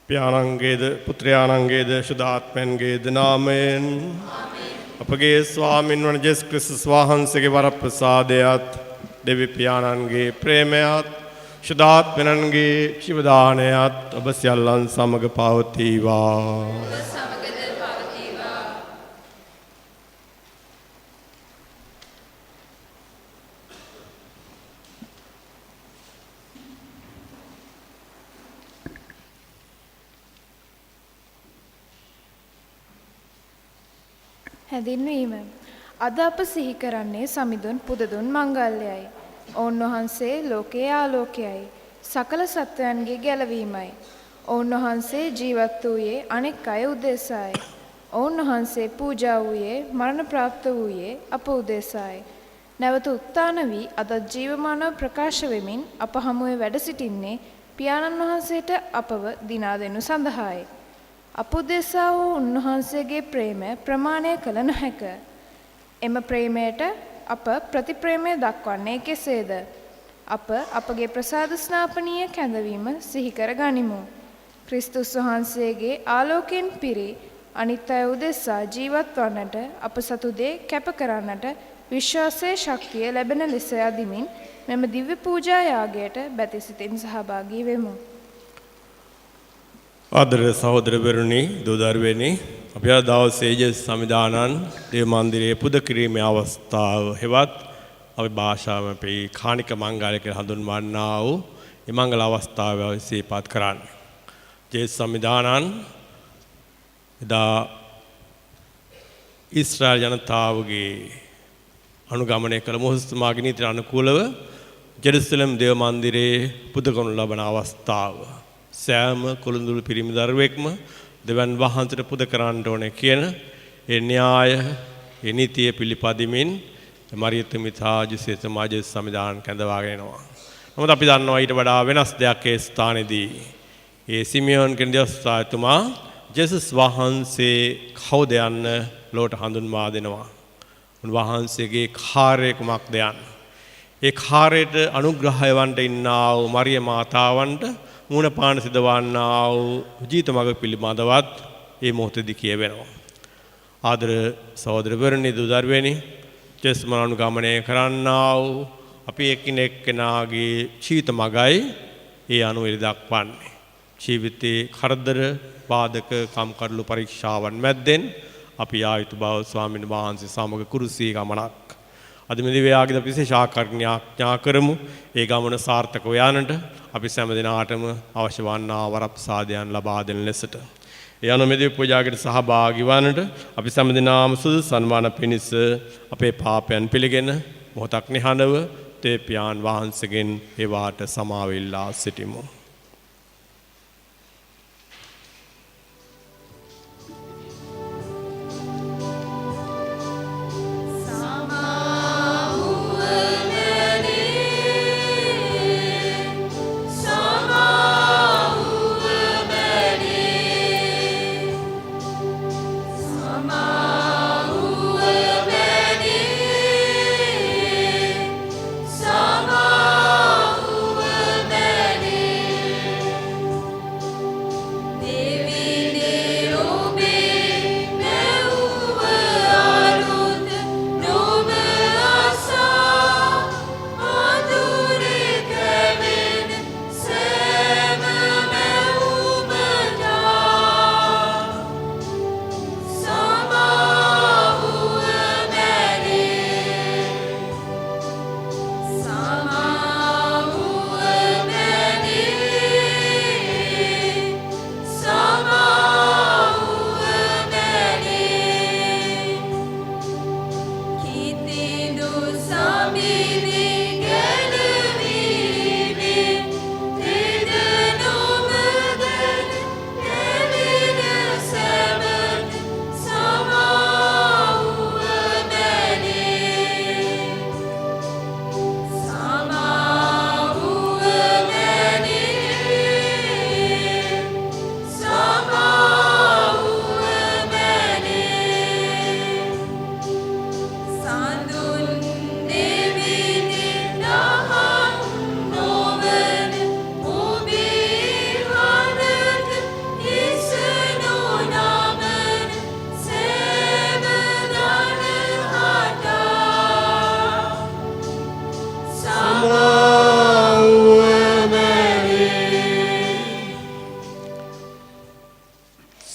පියාණන්ගේද පුත්‍රයාණන්ගේද ශුද්ධාත්මයන්ගේද නාමයෙන් අපගේ ස්වාමින් වන ජේසුස් ක්‍රිස්තුස් වහන්සේගේ වරප්‍රසාදයත් දෙවි පියාණන්ගේ ප්‍රේමයත් ශුද්ධාත්මයන්ගේ ජීවදානයත් ඔබ සියල්ලන් සමග පවතිවා. හැඳින්වීම. අද අප සිහි කරන්නේ සමිඳුන් පුදදුන් මංගල්‍යයයි. ඔවුන් වහන්සේ ලෝකයේ ආලෝකයයි. සකල සත්වයන්ගේ ගැලවීමයි. ඔවුන් වහන්සේ ජීවත් වූයේ අනෙක් අය උදෙසායි. ඔවුන් වහන්සේ පූජා වූයේ මරණ ප්‍රාප්ත වූයේ අප උදෙසායි. නැවත උත්ථාන වී අදත් ජීවමානව ප්‍රකාශ වෙමින් අප හමුවේ වැඩ සිටින්නේ පියාණන් වහන්සේට අපව දිනා දෙනු සඳහායි. අප උදෙසා වූ උන්වහන්සේගේ ප්‍රේමය ප්‍රමාණය කළ නොහැක. එම ප්‍රේමයට අප ප්‍රතිප්‍රේමය දක්වන්නේ කෙසේද? අප අපගේ ප්‍රසාද ස්නාපනීය කැඳවීම සිහි කර ගනිමු. ක්‍රිස්තුස් වහන්සේගේ ආලෝකයෙන් පිරි අනිත් අය උදෙසා ජීවත් වන්නට අප සතු දේ කැප කරන්නට විශ්වාසයේ ශක්තිය ලැබෙන ලෙස යදිමින් මෙම දිව්‍ය පූජා යාගයට බැතිසිතින් සහභාගී වෙමු. ආදර සහෝදරවරුනි, දූදරුවනි, අපි අද දවසේ ජේසුස් සමිදානන් දේව මන්දිරයේ පුද කිරීමේ අවස්ථාව හෙවත් අපි භාෂාවෙන් අපි කාණික මංගල්‍ය කියලා හඳුන්වන්නා වූ මේ මංගල අවස්ථාව සිහිපත් කරන්නේ. ජේසුස් සමිදානන් එදා ඊශ්‍රායල් ජනතාවගේ අනුගමනය කළ මොහොස්තුමාගේ නීතියට අනුකූලව ජෙරුසලම් දේව මන්දිරයේ පුද කරනු ලබන අවස්ථාව. සෑම කොළඳුළු පිරිමි දරුවෙක්ම දෙවන් වහන්සේට පුද කරන්න ඕනේ කියන ඒ න්‍යාය, ඒ නීතිය පිළිපදිමින් මරියතුමිතා ජුසේත මාජේ සමිදාන කැඳවාගෙන එනවා. නමුත් අපි දන්නවා ඊට වඩා වෙනස් දෙයක් ඒ ස්ථානයේදී. ඒ සිමියෝන් කෙන්දියස්ථාතුමා ජේසුස් වහන්සේ කවුද යන්න ලෝට හඳුන්වා දෙනවා. උන්වහන්සේගේ කාර්යය කුමක්ද යන්න. ඒ කාර්යයට අනුග්‍රහය වන්ට ඉන්නා වූ මරිය මාතාවන්ට මුණ පාන සිදවන්නා වූ ජීවිත මඟ පිළිබඳවත් මේ මොහොතේදී කියවෙනවා. ආදර සහෝදරවරුනි, දූදරුවනි, ජේසුස් අනුගමනය කරන්නා වූ අපි එකිනෙක කෙනාගේ ජීවිත මඟයි ඒ අනුව දක්වන්නේ. ජීවිතේ කරදර, බාධක, කම්කටොළු පරීක්ෂාවන් මැද්දෙන් අපි ආයුතු බව ස්වාමීන් වහන්සේ සමග කුරුසී ගමනක්. අද මේ දිව්‍යාගිත විශේෂ ආඥා කරමු. ඒ ගමන සාර්ථක වයන්ට අපි සෑම දිනාටම අවශ්‍ය වන්නා වරප්‍රසාදයන් ලබා දෙන ලෙසට. ඒ අනුව මේ දිව්‍ය පූජාවකට සහභාගී වන්නට අපි සෑම දිනාම සුදුසු සන්මාන පිණිස අපේ පාපයන් පිළිගෙන මොහොතක් නිහඬව තේපියාන් වහන්සේගෙන් ඒවාට සමාවෙල්ලා සිටිමු. Sama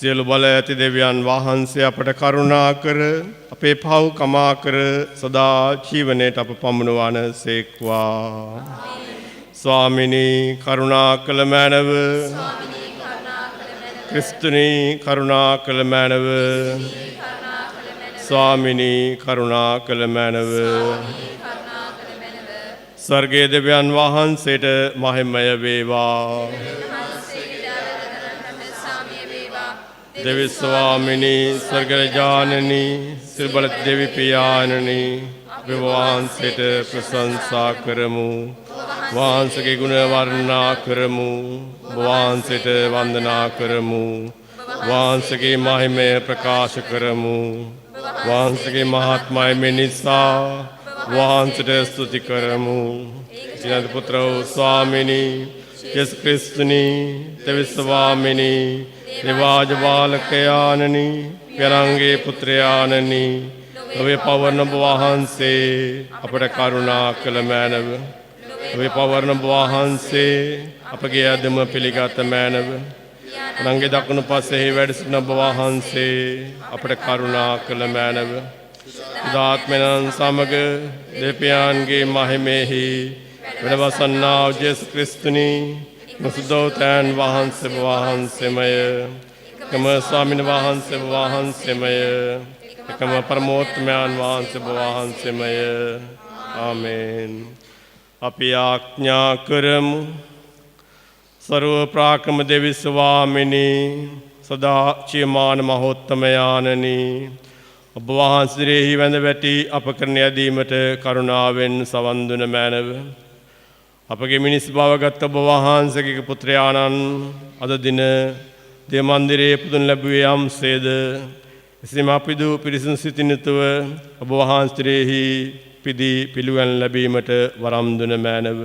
සියලු බල ඇති දෙවියන් වහන්සේ අපට කරුණා කර අපේ පව් කමා කර සදා ජීවනයට අප පමුණුවන සේක්වා. ස්වාමිනී කරුණා කළ මැනව ක්‍රිස්තුනී කරුණා කළ මැනව ස්වාමිනී කරුණා කළ මැනව ස්වර්ගයේ දෙවියන් වහන්සේට මහිමය වේවා. දෙවි ස්වාමිනී ස්වර්ගරජානනී සිල්බල දෙවි පියාණනී අපි වහන්සේට ප්‍රශංසා කරමු. වහන්සේගේ ගුණ වර්ණනා කරමු. වහන්සේට වන්දනා කරමු. වහන්සේගේ මහිමය ප්‍රකාශ කරමු. වහන්සේගේ මහත්මය නිසා වහන්සේට ස්තුති කරමු. ජීවන්ත පුත්‍ර වූ ස්වාමිනී යේසුස් ක්‍රිස්තුනී දෙවි ස්වාමිනී නිවාජ බාලකයාණනි පෙරංගේ පුත්‍රයාණනි ඔබේ පවර්ණ වහන්සේ අපට කරුණා කළ මැනව. ඔබේ පවර්ණ වහන්සේ අපගේ අදම පිළිගත් මැනව. නංගේ දකුණු පසෙහි වැඩ සිටින වහන්සේ අපට කරුණා කළ මැනව. දාත්මයන් සමග දෙවියන්ගේ මහිමෙහි වැඩවසන්නා යේසුස් ක්‍රිස්තුනි මුසුදෝතයන් වහන්සේ වහන්සේමය එකම ස්වාමීන් වහන්සේ වහන්සේමය එකම පරමෝත්තමයන් වහන්සේ වහන්සේමය. ආමේන්. අපි ආඥා කරමු. සර්ව ප්‍රාක්‍රම දෙවි ස්වාමිනී සදා චියමාන මහෝත්තමයාණනි ඔබ වහන්සේෙහි වැඳ වැටි අප කරන යදීමට කරුණාවෙන් සවන් දුන මැනව. අපගේ මිනිස් බවගත් ඔබ වහන්සේගේ පුත්‍රයාණන් අද දින දේව මන්දිරයේ පුදුන් ලැබුවේ යම්සේද එසේම අපිදු පිරිසිදු සිතින් යුතුව ඔබ වහන්සේෙහි පිදී පිළිවන් ලැබීමට වරම් දුන මැනව.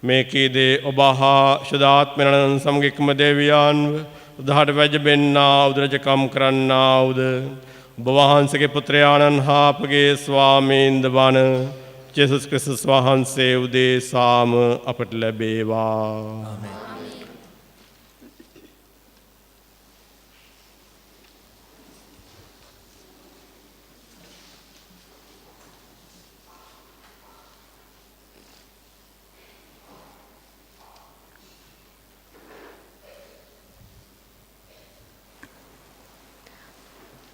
මේකීදී ඔබ හා ශුද්ධාත්මයන් සමග එක්ම දෙවියන්ව උදාහට වැජබෙන්නා උදරජකම් කරන්නා උද ඔබ වහන්සේගේ පුත්‍රයාණන් හා අපගේ ස්වාමීන්ද වන යේසුස් ක්‍රිස්තුස් වහන්සේ උදෙසාම අපට ලැබේවා. ආමේන්.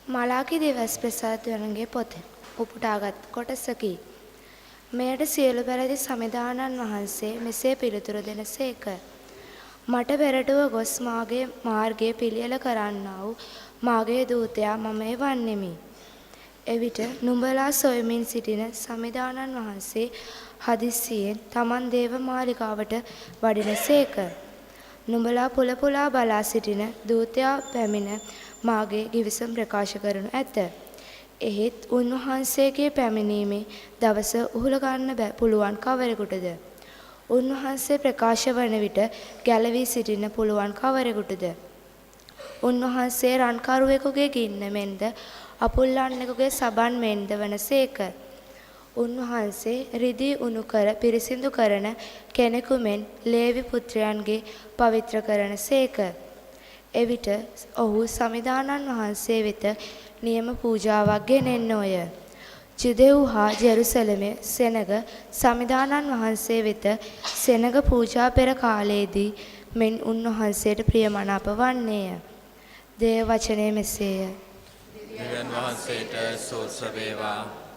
මලාකි දෙවස් ප්‍රසාදයන්ගේ පොත උපුටාගත් කොටසකි. මෙයට සියලු පැරදි සමිදානන් වහන්සේ මෙසේ පිළිතුරු දෙනසේක. මට පෙරටුව ගොස් මාගේ මාර්ගයේ පිළියෙල කරන්නා වූ මාගේ දූතයා මමයි වන්නෙමි. එවිට නුඹලා සොයමින් සිටින සමිදානන් වහන්සේ හදිස්සියෙන් තමන් දේව මාලිකාවට වඩිනසේක. නුඹලා පුල පුලා බලා සිටින දූතයා පැමිණ මාගේ ගිවිසුම් ප්‍රකාශ කරනු ඇත. එහෙත් උන්වහන්සේගේ පැමිණීමේ දවස උහුල ගන්න පුළුවන් කවරෙකුටද? උන්වහන්සේ ප්‍රකාශ වන විට ගැලවී සිටින්න පුළුවන් කවරෙකුටද? උන්වහන්සේ රන්කරුවෙකුගේ ගින්න මෙන්ද අපුල්ලන්නෙකුගේ සබන් මෙන්ද වනසේක. උන්වහන්සේ රිදී උණු කර පිරිසිදු කරන කෙනෙකු මෙන් ලේවි පුත්‍රයන්ගේ පවිත්‍ර කරනසේක. එවිට ඔහු සමිදානන් වහන්සේ වෙත නියම පූජාවක් ගෙනෙන්නෝය. ජුදෙව් හා ජෙරුසලමේ සෙනග සමිදානන් වහන්සේ වෙත සෙනග පූජා පෙර කාලයේදී මෙන් උන්වහන්සේට ප්‍රියමනාප වන්නේය. දේව වචනය මෙසේය. දෙවියන් වහන්සේට ස්තෝත්‍ර වේවා.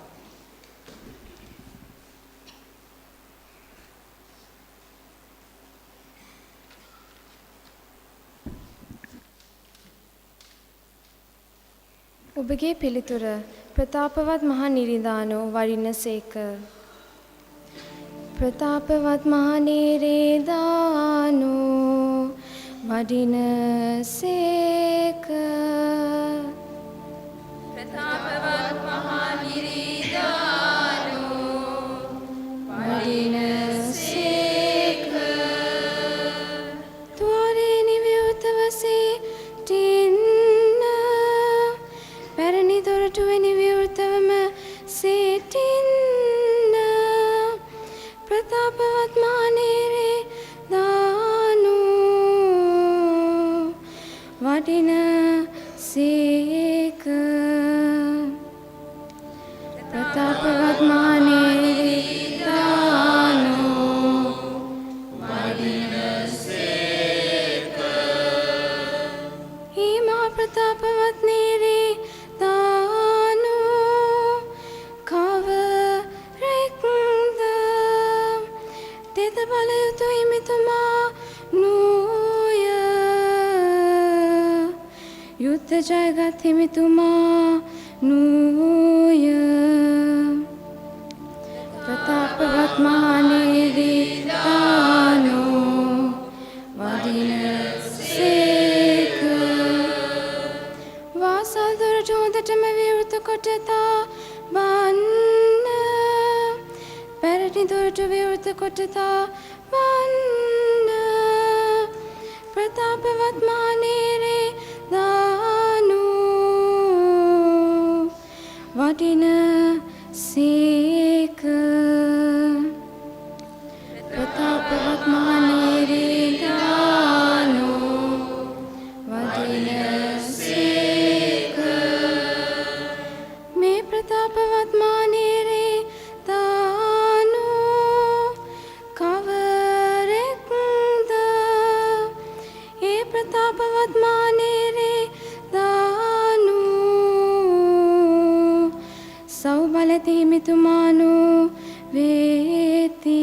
ඔබගේ පිළිතුර ප්‍රතාපවත් මහ නිරිඳානෝ වඩිනසේක. ප්‍රතාපවත් මහ නිරිඳානෝ වඩිනසේක. ප්‍රතාපවත් මහ නිරිඳානෝ වඩිනසේක. ද්වාරේ නිවිවතව සිටින්න පැරණි දොරටුවෙනි විවෘතවම සිටින්න. ප්‍රතාපවත් මහ නිරිඳානෝ වඩින වේද බල යුතු හිමිතුමා නූය යුද්ධ ජයගත් හිමිතුමා නූය ප්‍රතාපවත් මහණේරි දානෝ වඩිනසේක වාසල් දොරට හොඳටම විවෘත කොටතා බන්න පැරණි දොරට විවෘත කොටතා බන්න ප්‍රතාපවත් මහණේරි දානෝ වඩිනසේක ප්‍රතාපවත් මහණේරි දානෝ වඩිනසේක මේ ප්‍රතාපවත් මහණේරි දානෝ කවරෙක්ද ඒ ප්‍රතාපවත් මහණේරි දානෝ සෞබලති හිමිතුමානෝ වේති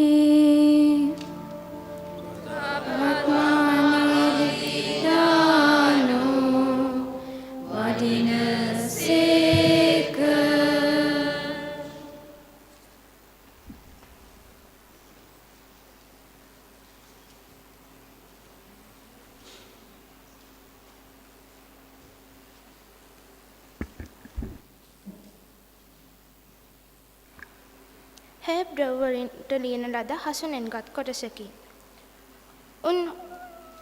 හැබ් ද්‍රවවලින්ට ලියන ලද හසුනෙන්ගත් කොටසකි.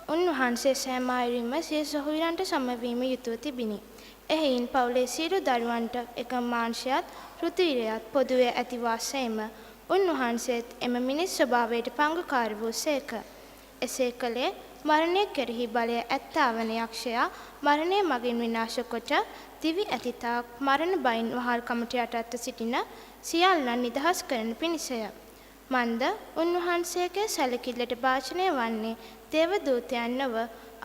උන්වහන්සේ සෑම අයුරින්ම සිය සොහොයුරන්ට සමවීම යුතුව තිබිණි. එහෙයින් පවුලේ සියලු දරුවන්ට එකම මාංශයත් රුධිරයත් පොදුවේ ඇති වාසයම උන්වහන්සේත් එම මිනිස් ස්වභාවයට පංගුකාර වූ සේක. එසේ කළේ මරණය කෙරෙහි බලය ඇත්තා වන යක්ෂයා මරණය මගින් විනාශ කොට දිවි ඇතිතාක් මරණ බයින් වහල්කමට යටත්ව සිටින සියල්ලන් නිදහස් කරන පිණිසය. මන්ද උන්වහන්සේගේ සැලකිල්ලට භාජනය වන්නේ දේව දූතයන් නොව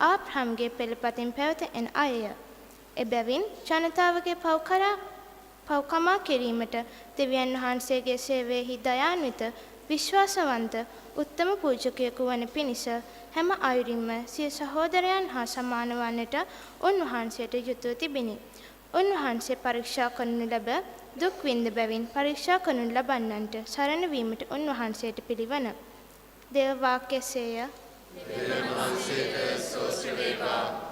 ආබ්‍රහම්ගේ පෙළපතින් පැවත එන අයය. එබැවින් ජනතාවගේ පව්කමා කිරීමට දෙවියන් වහන්සේගේ සේවයෙහි දයාන්විත විශ්වාසවන්ත උත්තම පූජකයෙකු වන පිණිස හැම අයුරින්ම සිය සහෝදරයන් හා සමාන වන්නට උන්වහන්සේට යුතුව තිබිණි. උන්වහන්සේ පරීක්ෂා කරනු ලැබ දුක් විඳ බැවින් පරීක්ෂා කරනු ලබන්නන්ට සරණ වීමට උන්වහන්සේට පිළිවන. දේව වාක්‍යසේය. දෙවියන් වහන්සේට ස්තෝත්‍ර වේවා.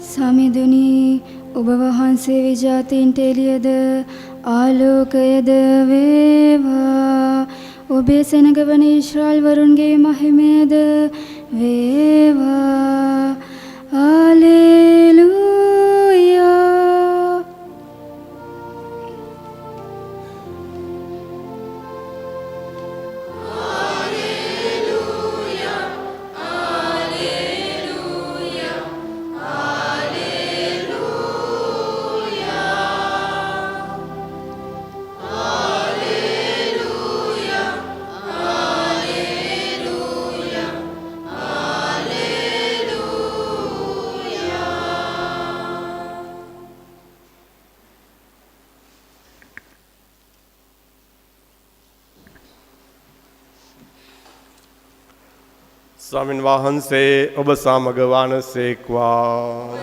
සමිඳුනි ඔබ වහන්සේ විජාතීන්ට එළියද ආලෝකයද වේවා ඔබේ සෙනග වන ඊශ්‍රායෙල් වරුන්ගේ මහිමයද වේවා හාලෙලූයා. ස්වාමින් වහන්සේ ඔබ සමග වහන්සේක්වා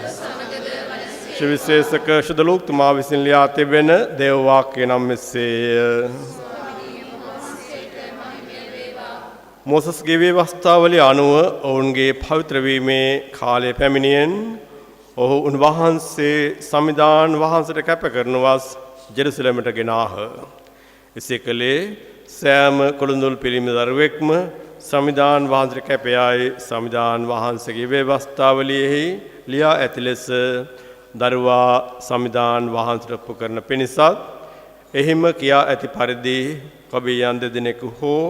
ශිවිශේෂක ශුද්ධලෝකතුමා විසින් ලියා තිබෙන දේව වාක්‍ය නම් මෙසේය. මොසස්ගේ ව්‍යවස්ථාවලිය අනුව ඔවුන්ගේ පවිත්‍ර වීමේ කාලය පැමිණියෙන් ඔහු උන්වහන්සේ සමිදාන් වහන්සේට කැප කරනවස් ජෙරුසලමට ගෙනාහ. එසේ කළේ සෑම කොළඳුල් පිරිමි දරුවෙක්ම සමිදාන් වහන්සේට කැපයයි සමිදාන් වහන්සේගේ ව්‍යවස්ථාවලියෙහි ලියා ඇති ලෙස දරුවා සමිදාන් වහන්සේට ඔප්පු කරන පිණිසත් එහිම කියා ඇති පරිදි කබියන් දෙදෙනෙකු හෝ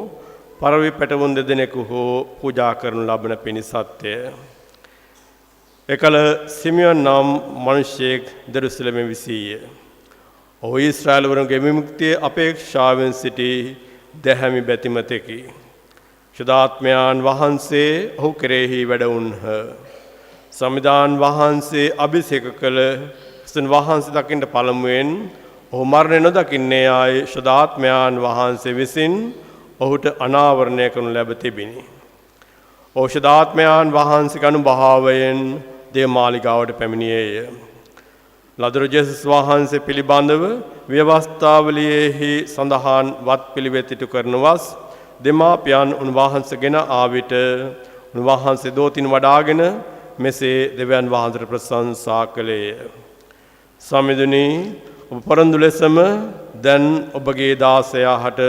පරවි පැටවුන් දෙදෙනෙකු හෝ පූජා කරනු ලබන පිණිසත්ය. එකල සිමියොන් නම් මිනිසෙක් ජෙරුසලමේ විසීය. ඔහු ඊශ්‍රායල් වරුන්ගේ විමුක්තිය අපේක්ෂාවෙන් සිටි දැහැමි බැතිමතෙකි. ශුද්ධාත්මයන් වහන්සේ ඔහු කෙරෙහි වැඩ වුන්හ. සමිදාන් වහන්සේ අභිෂේක කළ ක්‍රිස්තුන් වහන්සේ දකින්න පළමුවෙන් ඔහු මරණය නොදකින්නේ ආයි ශුද්ධාත්මයන් වහන්සේ විසින් ඔහුට අනාවරණය කරනු ලැබ තිබිනි. ඔහු ශුද්ධාත්මයන් වහන්සේගේ අනුභවයෙන් දේව මාලිගාවට පැමිණියේය. ලදරු ජේසුස් වහන්සේ පිළිබඳව ව්‍යවස්ථාවලියෙහි සඳහන් වත් පිළිවෙත් ඉටු කරනවස් දෙමාපියන් උන්වහන්සේගෙන ආවිට උන්වහන්සේ දෝතින් වඩාගෙන මෙසේ දෙවියන් වහන්සේට ප්‍රශංසා කළේය. සමිඳුනි, ඔබ පරන්දු ලෙසම දැන් ඔබගේ දාසයා හට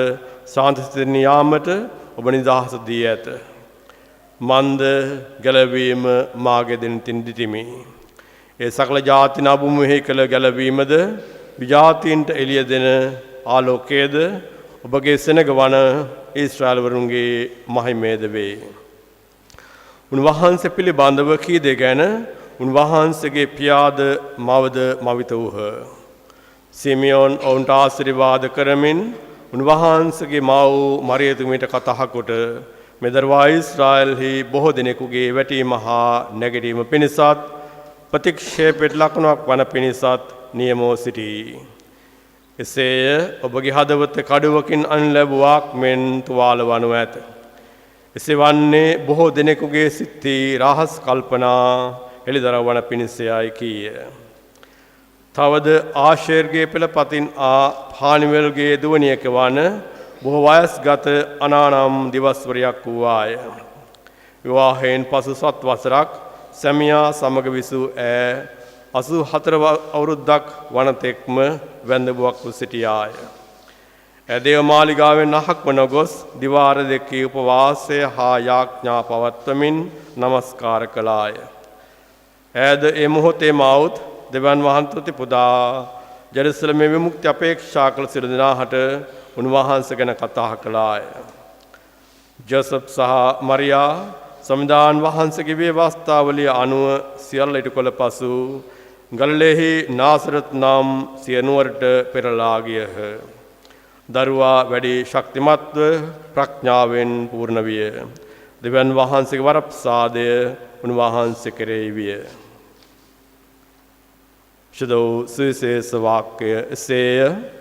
සාන්තිස්ථිත නියාමට ඔබ නිදහස දී ඇත. මන්ද ගැලවීම මාගේ දෙන තින් දිටිමි. ඒ සකල ජාති නබුමුහි කළ ගැලවීමද විජාතීන්ට එළිය දෙන ආලෝකයේද ඔබගේ සෙනග වන ඊශ්‍රායල් වරුන්ගේ මහිමේද වේ. උන්වහන්සේ පිළිබඳව කී දේ ගැන උන්වහන්සේගේ පියාද මවද මවිත වූහ. සිමියෝන් ඔවුන්ට ආශිර්වාද කරමින් උන්වහන්සේගේ මව වූ මරියතුමියට කතා කොට මෙදර්වා ඊශ්‍රායල්හි බොහෝ දෙනෙකුගේ වැටීම හා නැගිටීම පිණිසත් ප්‍රතික්ෂේපයට ලකුණක් වන පිණිසත් නියමෝ සිටී. එසේය ඔබගේ හදවත කඩුවකින් අන් ලැබුවක් මෙන් තුවාල වනු ඇත. එසේ වන්නේ බොහෝ දෙනෙකුගේ සිත්හි රහස් කල්පනා එළිදරව් වන පිණිසයයි කීය. තවද ආශේර්ගේ පෙළපතින් පානිවෙල්ගේ දුවනියක වන බොහෝ වයස්ගත අනානම් දිවස්වරයක් වූවාය. විවාහයෙන් පසු 7 වසරක් සැමියා සමග විසූ ඇය 84 අවුරුද්දක් වනතෙක්ම වැඳබුවක් වූ සිටියාය. ඇය දේව මාලිගාවෙන් අහක්ම නොගොස් දිවාර දෙකේ උපවාසය හා යාඥා පවත්වමින් නමස්කාර කළාය. ඇයද ඒ මොහොතේ මවුත් දෙවන් වහන්සේ පුදා ජෙරුසලමේ විමුක්ති අපේක්ෂා කළ සියලු දෙනාට උන්වහන්සේ ගැන කතා කළාය. ජෝසප් සහ මරියා සමිදාන් වහන්සේගේ ව්‍යවස්ථාවලිය අනුව සියල්ල ඉටු කළ පසු ගලිලෙහි නාසරත් නම් සිය නුවරට පෙරලා ගියහ. දරුවා වැඩි ශක්තිමත්ව ප්‍රඥාවෙන් පූර්ණ විය. දෙවියන් වහන්සේගේ වරප්‍රසාදය උන්වහන්සේ කෙරෙහි විය. ශුද්ධ සුවිශේෂ වාක්‍ය එසේය.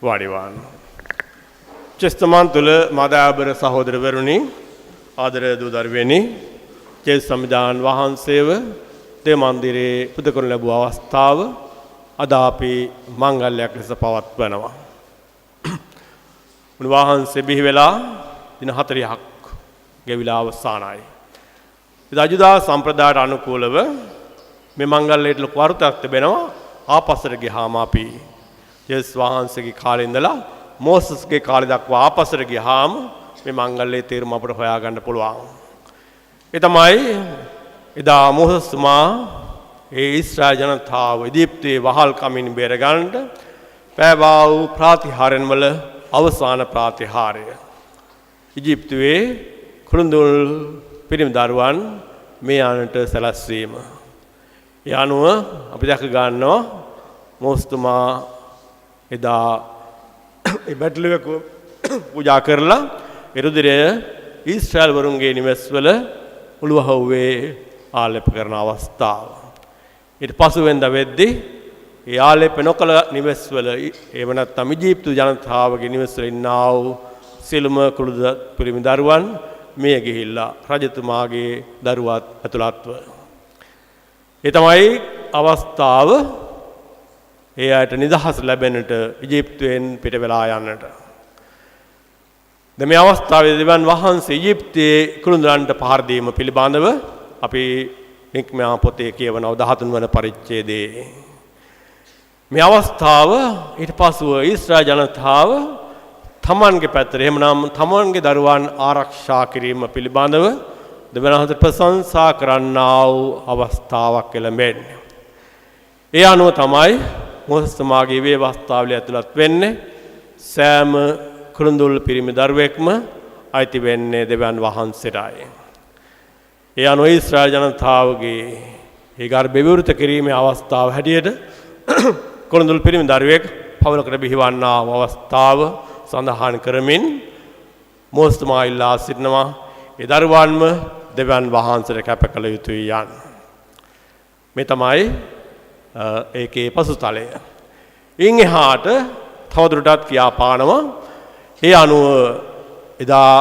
වාඩිවාන චෙස්තමන් තුළ මදාබර සහෝදරවරුනි, ආදර දූ දරුවනි, ජේසුස් සමිදාන් වහන්සේව දේව මන්දිරයේ පුද කරනු ලැබුව අවස්ථාව අද අපි මංගල්‍යයක් ලෙස පවත්වනවා. උන්වහන්සේ බිහි වෙලා දින 40ක් ගෙවිලා අවසానයි. රජුදා සම්ප්‍රදායට අනුකූලව මේ මංගල්‍යයට ලොකු අර්ථයක් තිබෙනවා. ආපස්සට ගියාම අපි ජේසුස් වහන්සේගේ කාලේ ඉඳලා මෝසස්ගේ කාලේ දක්වා ආපස්සට ගියාම මේ මංගල්‍යයේ තේරුම අපට හොයාගන්න පුළුවන්. ඒ තමයි එදා මෝසස්තුමා ඒ ඊශ්‍රායල් ජනතාව ඉදිප්තයේ වහල් කමින් බේරගන්නට පෑවා වූ ප්‍රාතිහාර්යන් වල අවසාන ප්‍රාතිහාර්ය. ඉජිප්තුවේ කුරුඳුල් පිරිමි දරුවන් මේ යන්නට සැලැස්වීම. ඒ අනුව අපි දැක ගන්නවා මෝසතුමා එදා ඒ බැටළුවෙකු පූජා කරලා එරුදිරය ඊශ්‍රායල් වරුන්ගේ නිවෙස්වල උළුවහුවේ ආලේප කරන අවස්ථාව. ඊට පසු වෙනදා වෙද්දී ඒ ආලේප නොකළ නිවෙස්වල එහෙම නැත්නම් ඊජිප්තු ජනතාවගේ නිවෙස්වල ඉන්නා වූ සිළුම කුළුද පිරිමි දරුවන් මිය ගිහිල්ලා රජතුමාගේ දරුවත් ඇතුළත්ව. ඒ තමයි අවස්ථාව ඒ අයට නිදහස් ලැබෙන්නට ඊජිප්තුවෙන් පිට වෙලා යන්නට. දැන් මේ අවස්ථාවේ දෙවියන් වහන්සේ ඊජිප්තයේ කුළුඳුරන්ට පහර දීම පිළිබඳව අපි නික්මයා පොතේ කියවන 13 වන පරිච්ඡේදයේ මේ අවස්ථාව ඊට පසුව ඊශ්‍රායල් ජනතාව තමන්ගේ පැත්තට එහෙමනම් තමන්ගේ දරුවන් ආරක්ෂා කිරීම පිළිබඳව දෙවියන් වහන්සේ ප්‍රශංසා කරන්නා වූ අවස්ථාවක් එළඹෙන්නේ. ඒ අනුව තමයි මොසස් තුමාගේ මේ අවස්ථාවල ඇතුළත් වෙන්නේ සෑම කුළුඳුල් පිරිමි දරුවෙක්ම අයිති වෙන්නේ දෙවියන් වහන්සේටයි. ඒ අනුව ඊශ්‍රායල් ජනතාවගේ ඒ ගර්භය විවෘත කිරීමේ අවස්ථාව හැටියට කුළුඳුල් පිරිමි දරුවෙක් පවුලකට බිහිවන්නා වූ අවස්ථාව සඳහන් කරමින් මොසස් තුමා ඉල්ලා සිටිනවා ඒ දරුවන්ම දෙවියන් වහන්සේට කැප කළ යුතුයි යන්න. මේ තමයි ඒකේ පසුතලය. ඉන් එහාට තවදුරටත් කියාපානවා ඒ අනුව එදා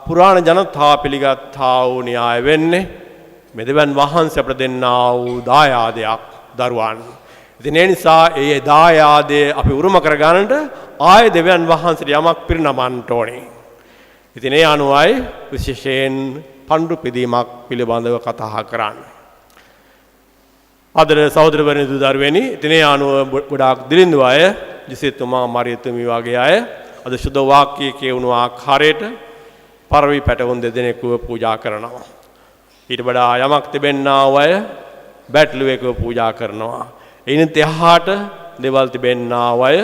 පුරාණ ජනතාව පිළිගත්තා වූ න්‍යාය වෙන්නේ මේ දෙවියන් වහන්සේ අපට දෙන්නා වූ දායාදයක් දරුවන්. ඉතින් ඒ නිසා ඒ දායාදය අපි උරුම කරගන්නට ආයේ දෙවියන් වහන්සේට යමක් පිරිනමන්න ඕනේ. ඉතින් ඒ අනුවයි විශේෂයෙන් පඬු පිදීමක් පිළිබඳව කතා කරන්නේ. ආදර සහෝදරවරුනි දුදරුවනි, ඉතින් ඒ අනුව ගොඩාක් දිලිඳු අය, ජිසෙතුමා මරියතුමි වගේ අය අද සුද්ධ වාක්‍යයේ කියවුණු ආකාරයට පරවි පැටවුන් දෙදෙනෙකුව පූජා කරනවා. ඊට වඩා යමක් තිබෙන්නා වූ අය බැටළුවෙකුව පූජා කරනවා. එයින් එහාට දේවල් තිබෙන්නා වූ අය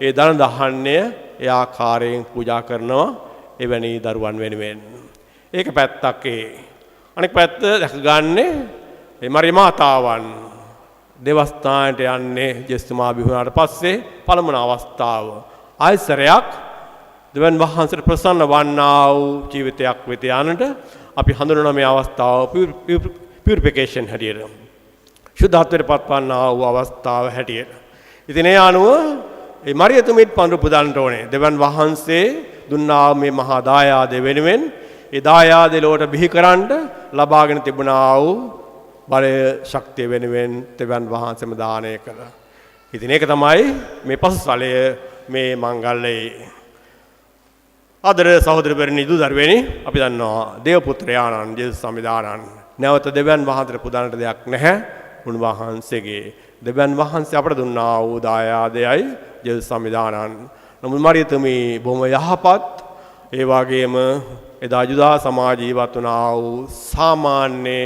ඒ දන දහන්නේ ඒ ආකාරයෙන් පූජා කරනවා එවැනි දරුවන් වෙනුවෙන්. ඒක පැත්තක් ඒ. අනෙක් පැත්ත දැකගන්නේ මේ මරිය මාතාවන් දේවස්ථානයට යන්නේ ජේසුතුමා බිහිවුණාට පස්සේ පළමුව අවස්ථාව. ආයසරයක් දෙවියන් වහන්සේට ප්‍රසන්න වන්නා වූ ජීවිතයක් වෙත යන්නට අපි හඳුනන මේ අවස්ථාව පියුරිෆිකේෂන් හැටියට. ශුද්ධත්වයට පත්වන්නා වූ අවස්ථාව හැටියට. ඉතින් ඒ අනුව ඒ මරියතුමිත් පඳුරු පුදන්නට ඕනේ. දෙවියන් වහන්සේ දුන්නා මේ මහා දායාදය වෙනුවෙන් ඒ දායාදය ලොවට බිහි කරන්න ලබාගෙන තිබුණා වූ බලය ශක්තිය වෙනුවෙන් දෙවියන් වහන්සේම දානය කළා. ඉතින් ඒක තමයි මේ පසුතලය මේ මංගල්‍යයේ. ආදර සහෝදරවරුනි දුදරුවනි, අපි දන්නවා දේව පුත්‍රයාණන් ජේසුස් සම්විධානන් නැවත දෙවියන් වහන්සේට පුදන්නට දෙයක් නැහැ. උන්වහන්සේගේ දෙවියන් වහන්සේ අපට දුන්නා වූ දායාදයයි ජේසුස් සම්විධානන්. නමුත් මරියතුමි බොහොම යහපත්, ඒ වගේම එදා යුදා සමාජ ජීවත් වුණා වූ සාමාන්‍ය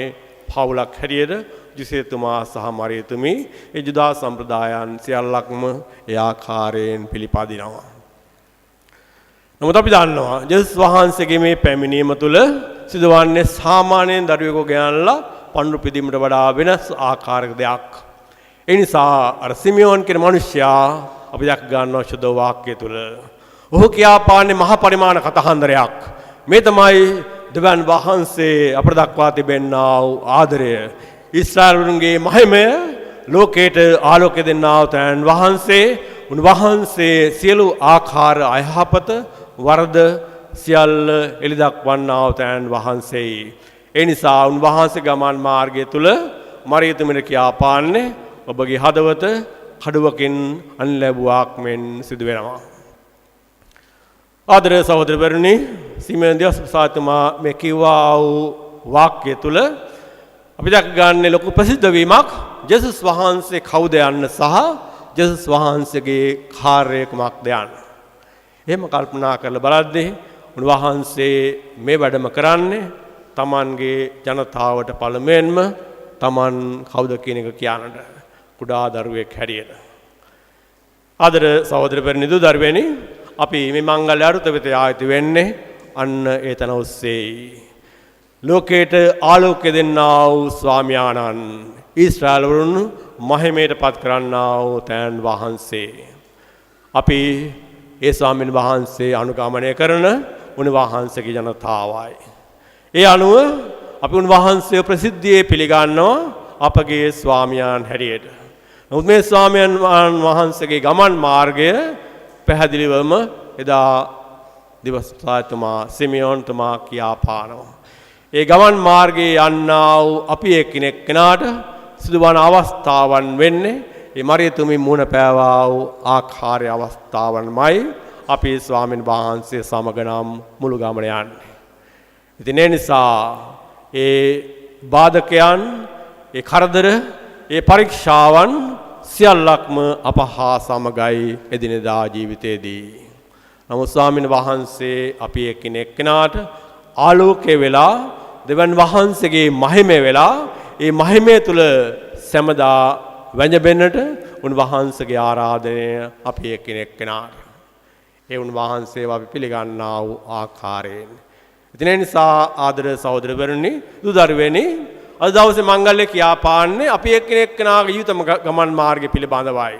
පවුලක් හැටියට ජිසෙතුමා සහ මරියතුමි ඒ යුදා සම්ප්‍රදායන් සියල්ලක්ම ඒ ආකාරයෙන් පිළිපදිනවා. නමුත් අපි දන්නවා ජේසුස් වහන්සේගේ මේ පැමිණීම තුළ සිදුවන්නේ සාමාන්‍යයෙන් දරුවෙකු ගෙනල්ලා පඬුරු පිදීමට වඩා වෙනස් ආකාරයක දෙයක්. ඒ නිසා අර සිමියෝන් කියන මිනිසයා අපි දැක ගන්නවා සුද්ධ වාක්‍යය තුළ. ඔහු කියාපාන්නේ මහා පරිමාණ කතහන්දරයක්. මේ තමයි දෙවියන් වහන්සේ අපට දක්වා තිබෙනා වූ ආදරය. ඊශ්‍රායලුන්ගේ මහිමය ලෝකයට ආලෝකය දෙන්නා වූ තැන් වහන්සේ, උන්වහන්සේ සියලු ආකාර අයහපත වරද සියල්ල එලි දක්වන්නා වූ තැන් වහන්සේයි. ඒ නිසා උන්වහන්සේ ගමන් මාර්ගය තුල මරියතුමිට කියාපාන්නේ ඔබගේ හදවත කඩුවකින් අන්ලැබුවාක් මෙන් සිදු වෙනවා. ආදර සහෝදරවරුනි, සිමෙන් දෙවස්පසාතුමා මේ කිව්වා වූ වාක්‍ය තුල අපි දැක ගන්න ලොකු ප්‍රසිද්ධ වීමක් ජේසුස් වහන්සේ කවුද යන්න සහ ජේසුස් වහන්සේගේ කාර්යය කුමක්ද යන්න. එහෙම කල්පනා කරලා බලද්දී උන්වහන්සේ මේ වැඩම කරන්නේ තමන්ගේ ජනතාවට පළමුවෙන්ම තමන් කවුද කියන එක කියන්නට කුඩා දරුවෙක් හැටියට. ආදර සහෝදරවරුනි දුදරුවනි, අපි මේ මංගල අරුත වෙත ආයත වෙන්නේ අන්න ඒ තන ඔස්සේයි. ලෝකයට ආලෝකය දෙන්නා වූ ස්වාමියාණන්, ඊශ්‍රායල්වරුන් මහිමයට පත් කරන්නා වූ තැන් වහන්සේ. අපි ඒ ස්වාමීන් වහන්සේ අනුගමනය කරන උන්වහන්සේගේ ජනතාවයි. ඒ අනුව අපි උන්වහන්සේ ප්‍රසිද්ධියේ පිළිගන්නවා අපගේ ස්වාමියාන් හැටියට. නමුත් මේ ස්වාමයන් වහන්සේගේ ගමන් මාර්ගය පැහැදිලිවම එදා දිවස්ථාතුමා සිමියෝන්තුමා කියා පානවා. ඒ ගමන් මාර්ගයේ යන්නා වූ අපි එක්කෙනෙක් කෙනාට සිදුවන අවස්ථාවන් වෙන්නේ ඒ මරියතුමි මුණ පෑවා වූ ආකාරයේ අවස්ථාවන්මයි අපි ස්වාමීන් වහන්සේ සමග නම් මුළු ගමන යන්නේ. ඉතින් ඒ නිසා ඒ බාධකයන්, ඒ කරදර, ඒ පරීක්ෂාවන් සියල්ලක්ම අප හා සමගයි එදිනෙදා ජීවිතයේදී. නමුත් ස්වාමීන් වහන්සේ අපි එක්කෙනෙක් කෙනාට ආලෝකය වෙලා දෙවන් වහන්සේගේ මහිමය වෙලා ඒ මහිමය තුල සැමදා වැඳෙන්නට උන්වහන්සේගේ ආරාධනය අපි එක්කෙනෙක් කෙනාට ඒ උන්වහන්සේව අපි පිළිගන්නා වූ ආකාරයෙන්. ඉතින් ඒ නිසා ආදර සහෝදරවරුනි, දුදරුවනි, අද දවසේ මංගල්‍ය කියාපාන්නේ අපි එක්කෙනෙක් කෙනාගේ ජීවිතම ගමන් මාර්ගය පිළිබඳවයි.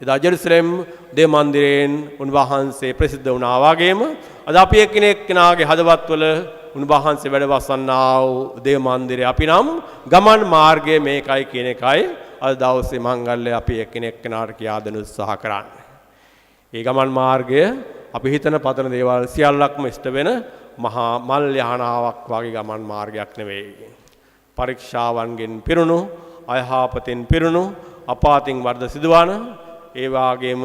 එදා ජෙරුසලම් දේව මන්දිරයෙන් උන්වහන්සේ ප්‍රසිද්ධ වුණා වගේම අද අපි එක්කෙනෙක් කෙනාගේ හදවත්වල උන්වහන්සේ වැඩ වසන්නා වූ දේව මන්දිරය අපි නම් ගමන් මාර්ගය මේකයි කියන එකයි අද දවසේ මංගල්‍ය අපි එක්කෙනෙක් කෙනාට කියා දෙන්න උත්සාහ කරන්නේ. ඒ ගමන් මාර්ගය අපි හිතන පතන දේවල් සියල්ලක්ම ඉෂ්ට වෙන මහා මල් යහනාවක් වගේ ගමන් මාර්ගයක් නෙවෙයි. පරීක්ෂාවන්ගෙන් පිරුණු, අයහපතෙන් පිරුණු, අපාතින් වර්ධ සිදුවන, ඒ වගේම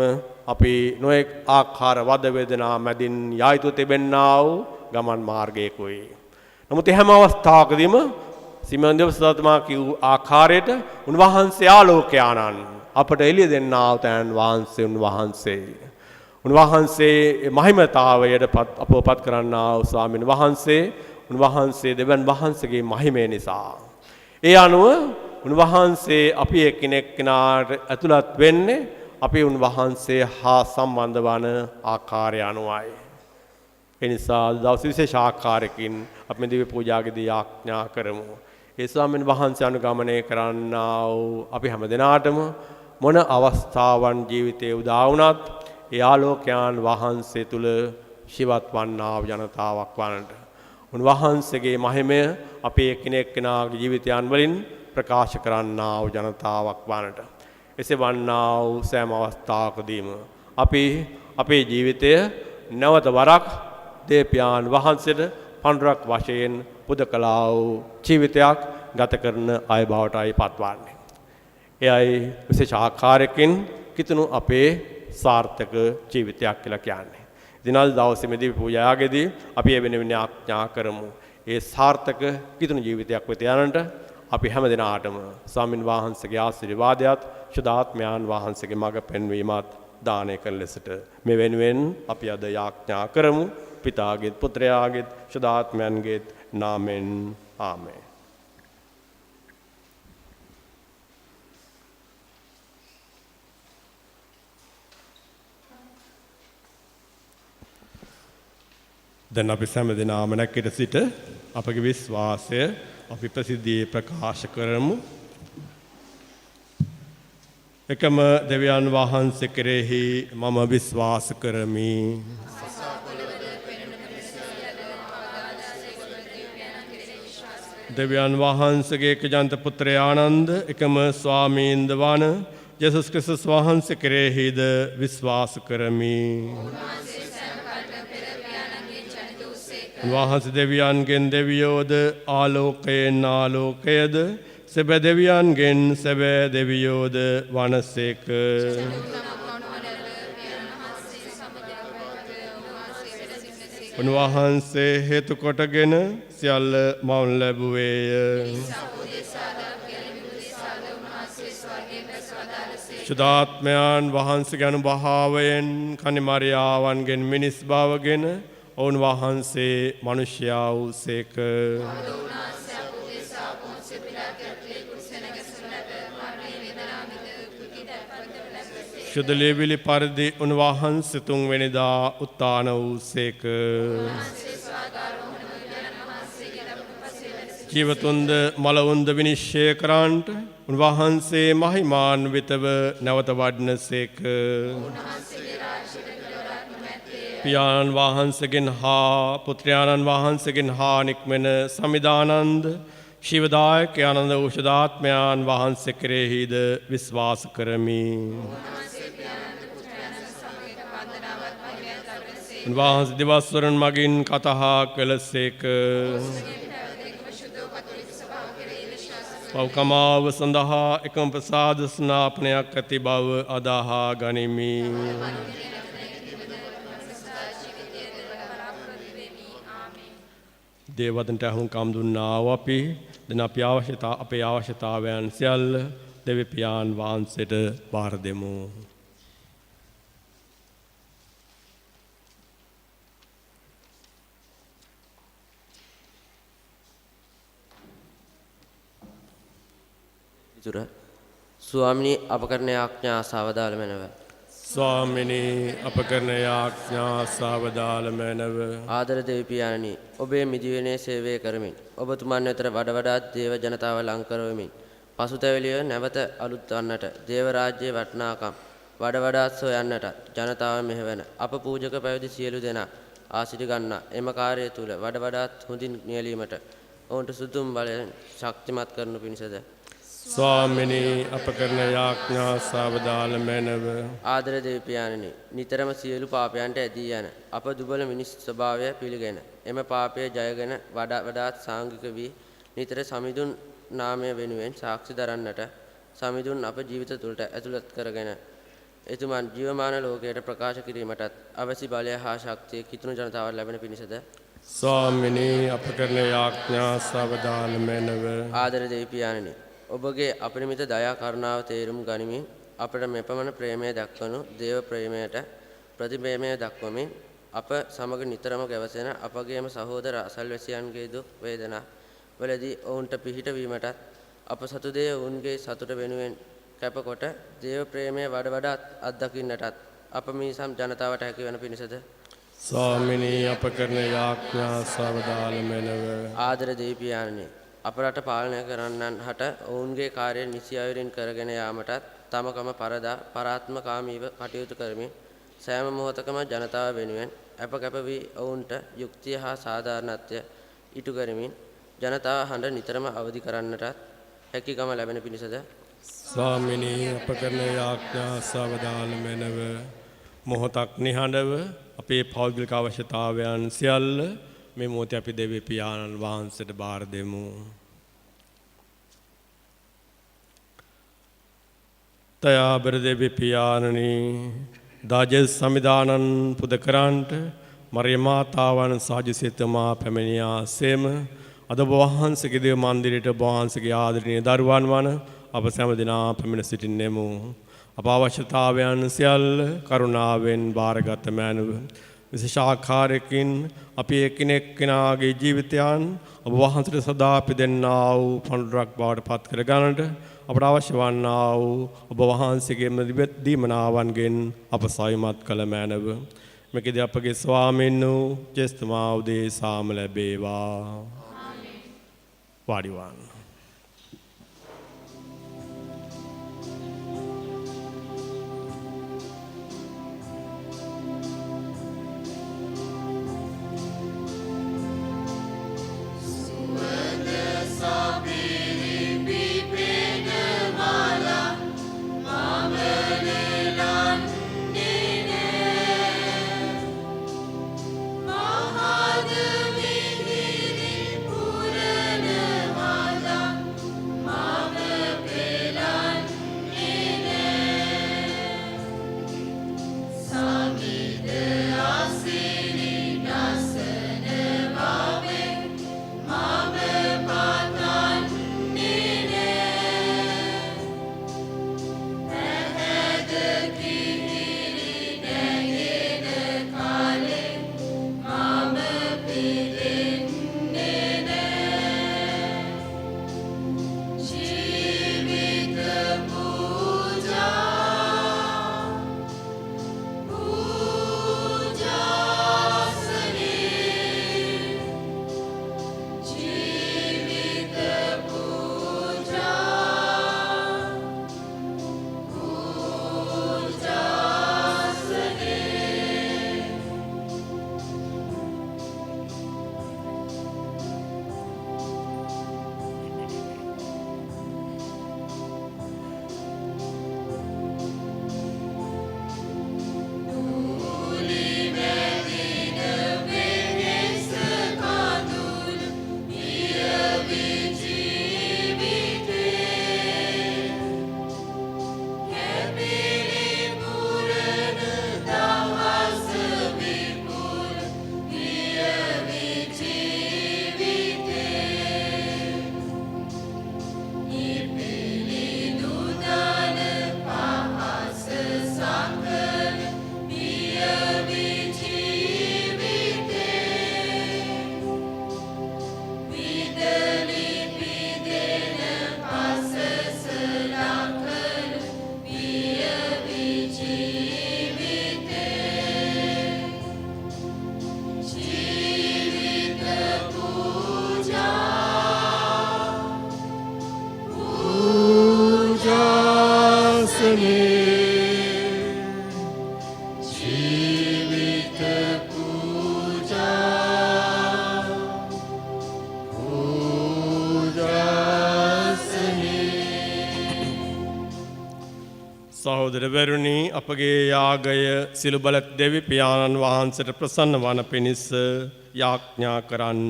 අපි නොඑක් ආකාර වද වේදනා මැදින් යා යුතු තිබෙන්නා වූ ගමන් මාර්ගයකයි. නමුත් හැම අවස්ථාවකදීම සිමෙන් දෙව්සතුමා කිව් ආකාරයට උන්වහන්සේ ආලෝකයානන් අපට එළිය දෙන්නා වූ තැන් වහන්සේ උන්වහන්සේ මහිමතාවයට අපවපත් කරන්නා වූ ස්වාමීන් වහන්සේ උන්වහන්සේ දෙවන් වහන්සේගේ මහිමය නිසා. ඒ අනුව උන්වහන්සේ අපි එක්කෙනෙක් කෙනාට ඇතුළත් වෙන්නේ අපි උන්වහන්සේ හා සම්බන්ධ වන ආකාරය අනුවයි. ඒ නිසා දවස් විශේෂ ආකාරයකින් අපි මේ දිව්‍ය පූජාවේදී ආඥා කරමු. ඒ ස්වාමීන් වහන්සේ අනුගමනය කරන්නා වූ අපි හැම දිනාටම මොන අවස්ථාවන් ජීවිතයේ උදා වුණත් ඒ ආලෝකයන් වහන්සේ තුල ජීවත් වන්නා වූ ජනතාවක් වන්නට උන්වහන්සේගේ මහිමය අපේ එකිනෙක කෙනාගේ ජීවිතයන් වලින් ප්‍රකාශ කරන්නා වූ ජනතාවක් වන්නට එසේ වන්නා වූ සෑම අවස්ථාවකදීම අපි අපේ ජීවිතය නැවත වරක් දේපියාන් වහන්සේට පඬුරක් වශයෙන් පුදකලා වූ ජීවිතයක් ගත කරන අය බවටයි පත්වන්නේ. එයයි විශේෂ ආකාරයකින් කිතුණු අපේ සාර්ථක ජීවිතයක් කියලා කියන්නේ. දිනල් දවසේ මෙදී පූජාවේදී අපි ඒ වෙනුවෙන් ආඥා කරමු. ඒ සාර්ථක කිතුණු ජීවිතයක් වෙත යන්නට අපි හැම දිනාටම ස්වාමින් වහන්සේගේ ආශිර්වාදයත් ශුද්ධාත්මයන් වහන්සේගේ මඟ පෙන්වීමත් දානය කළ ලෙසට මේ වෙනුවෙන් අපි අද යාඥා කරමු. පිතාගේ පුත්‍රයාගේ ශුද්ධාත්මයන්ගේ නාමෙන් ආමේන්. දැන් අපි සෑම දිනම නැගිට සිට අපගේ විශ්වාසය අපි ප්‍රසිද්ධියේ ප්‍රකාශ කරමු. එකම දෙවියන් වහන්සේ කෙරෙහි මම විශ්වාස කරමි. දෙවියන් වහන්සේගේ එකජන්ත පුත්‍රයානන්ද එකම ස්වාමීන්ද වන යේසුස් ක්‍රිස්තුස් වහන්සේ කෙරෙහිද විශ්වාස කරමි. වහන්සේ දෙවියන්ගෙන් දෙවියෝද ආලෝකයෙන් ආලෝකයද සැබෑ දෙවියන්ගෙන් සැබෑ දෙවියෝද වනසේක. උන්වහන්සේ හේතු කොටගෙන සියල්ල මවුන් ලැබුවේය. ශුද්ධාත්මයන් වහන්සේගේ අනුභවයෙන් කනි මරියාවන්ගෙන් මිනිස් භවගෙන ඔවුන් වහන්සේ මිනිසයා වූසේක. ශුද්ධ ලේවිලි පරිදි උන්වහන්සේ තුන්වෙනිදා උත්ථාන වූසේක. ජීවතුන්ද මලවුන්ද විනිශ්චය කරන්නට උන්වහන්සේ මහිමාන්විතව නැවත වඩනසේක. පියාණන් වහන්සේගෙන් හා පුත්‍රයාණන් වහන්සේගෙන් හා නික්මෙන සමිදානන්ද ශිවදායක ආනන්ද ඖෂධාත්මයන් වහන්සේ කෙරෙහිද විශ්වාස කරමි. උන්වහන්සේ දිවස්වරන් මගින් කතා කළසේක. පව්කමාව සඳහා එකම ප්‍රසාද ස්නාපනයක් ඇති බව අදහා ගනිමි. දේවදන්ට අහුම්කම් දුන්නා වූ අපි දැන් අපේ අවශ්‍යතාවයන් සියල්ල දෙවි පියාණන් වහන්සේට බාර දෙමු. ස්වාමිනී අප කරන ආඥා සවදාල මැනව. ස්වාමිනී අප කරන ආඥා සවදාල මැනව. ආදර දෙවි පියාණනි ඔබේ මිදිවෙනේ සේවය කරමින් ඔබතුමන් වෙතට වඩාත් දේව ජනතාව ලං කරවමින් පසුතැවිලිය නැවත අලුත් වන්නට දේව රාජ්‍යයේ වටිනාකම් වඩාත් සොයන්නට ජනතාව මෙහෙවන අප පූජක පැවිදි සියලු දෙනා ආශිර්වාද ගන්නා එම කාර්යය තුල වඩාත් හොඳින් නියැලීමට ඔවුන්ට සුදුම් බලයෙන් ශක්තිමත් කරනු පිණිසද ස්වාමිනී අප කරන යාඥා සවදාල මැනව. ආදර දෙවි පියාණනි නිතරම සියලු පාපයන්ට ඇදී යන අප දුබල මිනිස් ස්වභාවය පිළිගෙන එම පාපයේ ජයගෙන වඩාත් සාංගික වී නිතර සමිඳුන් නාමය වෙනුවෙන් සාක්ෂි දරන්නට සමිඳුන් අප ජීවිත තුළට ඇතුළත් කරගෙන එතුමන් ජීවමාන ලෝකයට ප්‍රකාශ කිරීමටත් අවශ්‍ය බලය හා ශක්තිය කිතුණු ජනතාවට ලැබෙන පිණිසද ස්වාමිනී අප කරන යාඥා සවදාල මැනව. ආදර දෙවි පියාණනි ඔබගේ අපරිමිත දයා කරුණාව තේරුම් ගනිමින් අපට මෙපමණ ප්‍රේමය දක්වනු දේව ප්‍රේමයට ප්‍රතිප්‍රේමය දක්වමින් අප සමග නිතරම ගැවසෙන අපගේම සහෝදර අසල්වැසියන්ගේ දුක් වේදනා වලදී ඔවුන්ට පිහිට වීමටත් අප සතු දේ ඔවුන්ගේ සතුට වෙනුවෙන් කැපකොට දේව ප්‍රේමය වඩාත් අත්දකින්නටත් අප මිනිසම් ජනතාවට හැකි වන පිණිසද ස්වාමිනී අප කරන යාඥා සවදාල මැනව. ආදර දෙවි පියාණනි අප රට පාලනය කරන්නන් හට ඔවුන්ගේ කාර්ය නිසි අයුරින් කරගෙන යාමටත් තමකම පරාත්මකාමීව කටයුතු කරමින් සෑම මොහොතකම ජනතාව වෙනුවෙන් අප කැප වී ඔවුන්ට යුක්තිය හා සාධාරණත්වය ඉටු කරමින් ජනතාව හඬ නිතරම අවදි කරන්නටත් හැකියකම ලැබෙන පිණිසද ස්වාමිනී අප කරන යාඥා සවදාල මැනව. මොහොතක් නිහඬව අපේ පෞද්ගලික අවශ්‍යතාවයන් සියල්ල මේ මොහොතේ අපි දෙවි පියාණන් වහන්සේට බාර දෙමු. තයාබර දෙවි පියාණනි දාජස් සමිදානන් පුද කරන්ට මරිය මාතාවන් සාජසිතමා පැමිණියා සේම අද වහන්සේගේ දේව මන්දිරයට වහන්සේගේ ආදරණීය දරුවන් වන අප සෑම දිනා පැමිණ සිටින්නෙමු. අප අවශ්‍යතාවයන් සියල්ල කරුණාවෙන් බාරගත් මැනව. විශේෂ ආකාරයකින් අපි එකිනෙකනාගේ ජීවිතයන් ඔබ වහන්සේට සදා අපි දෙන්නා වූ පඬුරක් බවට පත් කර ගන්නට අපට අවශ්‍ය වන්නා වූ ඔබ වහන්සේගේ දීමනාවන්ගෙන් අප සවිමත් කළ මැනව. මේකදී අපගේ ස්වාමීන් වූ ජේස්තමා උදෙසාම ලැබේවා. වාඩි වන්න. Mahad Mihiri Purana Mala ජීවිත සහෝදරවරුනි අපගේ යාගය සිළු බල දෙවි පියාණන් වහන්සේට ප්‍රසන්න වන පිණිස යාඥා කරන්න.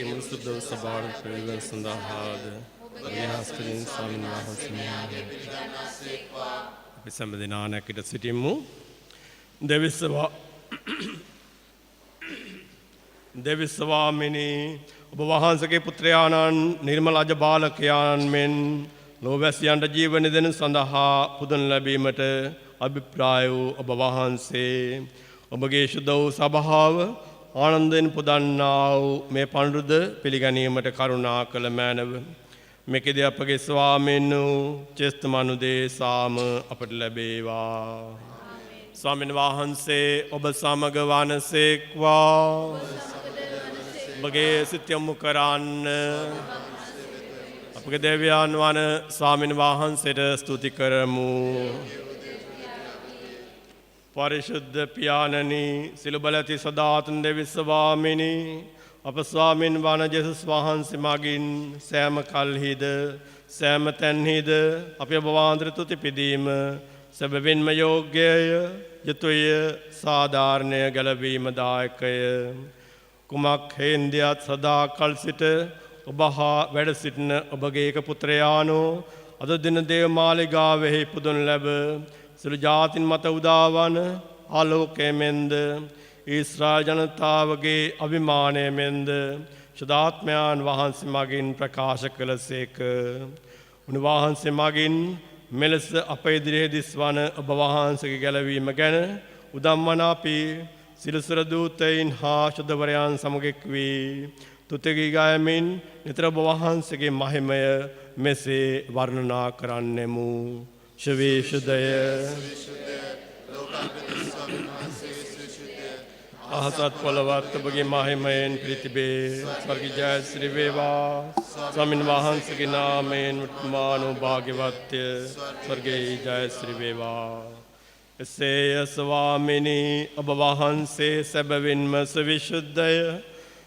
අපගේ මුළු සුද්ධ සභාවට ප්‍රවේශ සඳහාද විහාස්කරින් ස්වාමීන් වහන්සේ අපි සම්බන්ධනා නැකිට සිටිමු. දෙවි ස්වාමිනී ඔබ වහන්සේගේ පුත්‍රයාණන් නිර්මල අජබාලකයාණන් මෙන් ලෝවැසියන්ට ජීවන දෙන සඳහා පුදුන් ලැබීමට අභිප්‍රාය වූ ඔබ වහන්සේ ඔබගේ ශුද්ධ වූ සභාව ආනන්දයෙන් පුදන්නා වූ මේ පඬුරුද පිළිගැනීමට කරුණා කළ මැනව මෙකෙදී අපගේ ස්වාමීන් වූ චේස්තමනුදේසාම අපට ලැබේවා. ස්වාමීන් වහන්සේ ඔබ සමග වනසේක්වා. ඔබගේ සිත යොමු කරන්න. අපගේ දෙවියන් වන ස්වාමීන් වහන්සේට ස්තුති කරමු. පරිශුද්ධ පියාණනි සිළු බල ඇති සදාතන් දෙවි ස්වාමිනී අප ස්වාමීන් වන ජේසුස් වහන්සේ මගින් සෑම කල්හිද සෑම තැන්හිද අපි ඔබ වහන්සේට තුති පිදීම සැබවින්ම යෝග්‍යය යුතුය සාධාරණය ගැලවීම දායකය. කුමක් හේන්දියත් සදා කල් සිට ඔබ හා වැඩ සිටින ඔබගේ එක පුත්‍රයාණෝ අද දින දේව මාලිගාවෙහි පුදුන් ලැබ සිළු ජාතින් මත උදාවන ආලෝකයේ මෙන්ද ඊශ්‍රායල් ජනතාවගේ අභිමානය මෙන්ද ශුද්ධාත්මයන් වහන්සේ මගින් ප්‍රකාශ කළසේක. උන්වහන්සේ මගින් මෙලෙස අප ඉදිරියේ දිස්වන ඔබ වහන්සේගේ ගැලවීම ගැන උදම්වන අපි සිලසුර දූතයින් හා ශුද්ධවරයන් සමගෙක් වී තුතිගී ගයමින් නිතර ඔබ වහන්සේගේ මහිමය මෙසේ වර්ණනා කරන්නෙමු. ශවේශුදය අහසත් පොළවත් ඔබගේ මහිමයෙන් ප්‍රතිබේ ස්වර්ගීය ජය ශ්‍රී වේවා. ස්වාමීන් වහන්සේගේ නාමයෙන් උත්මානෝ භාග්‍යවත්ය ස්වර්ගයේ ජය ශ්‍රී වේවා. එසේය ස්වාමිනී ඔබ වහන්සේ සැබවින්ම සවිශුද්ධය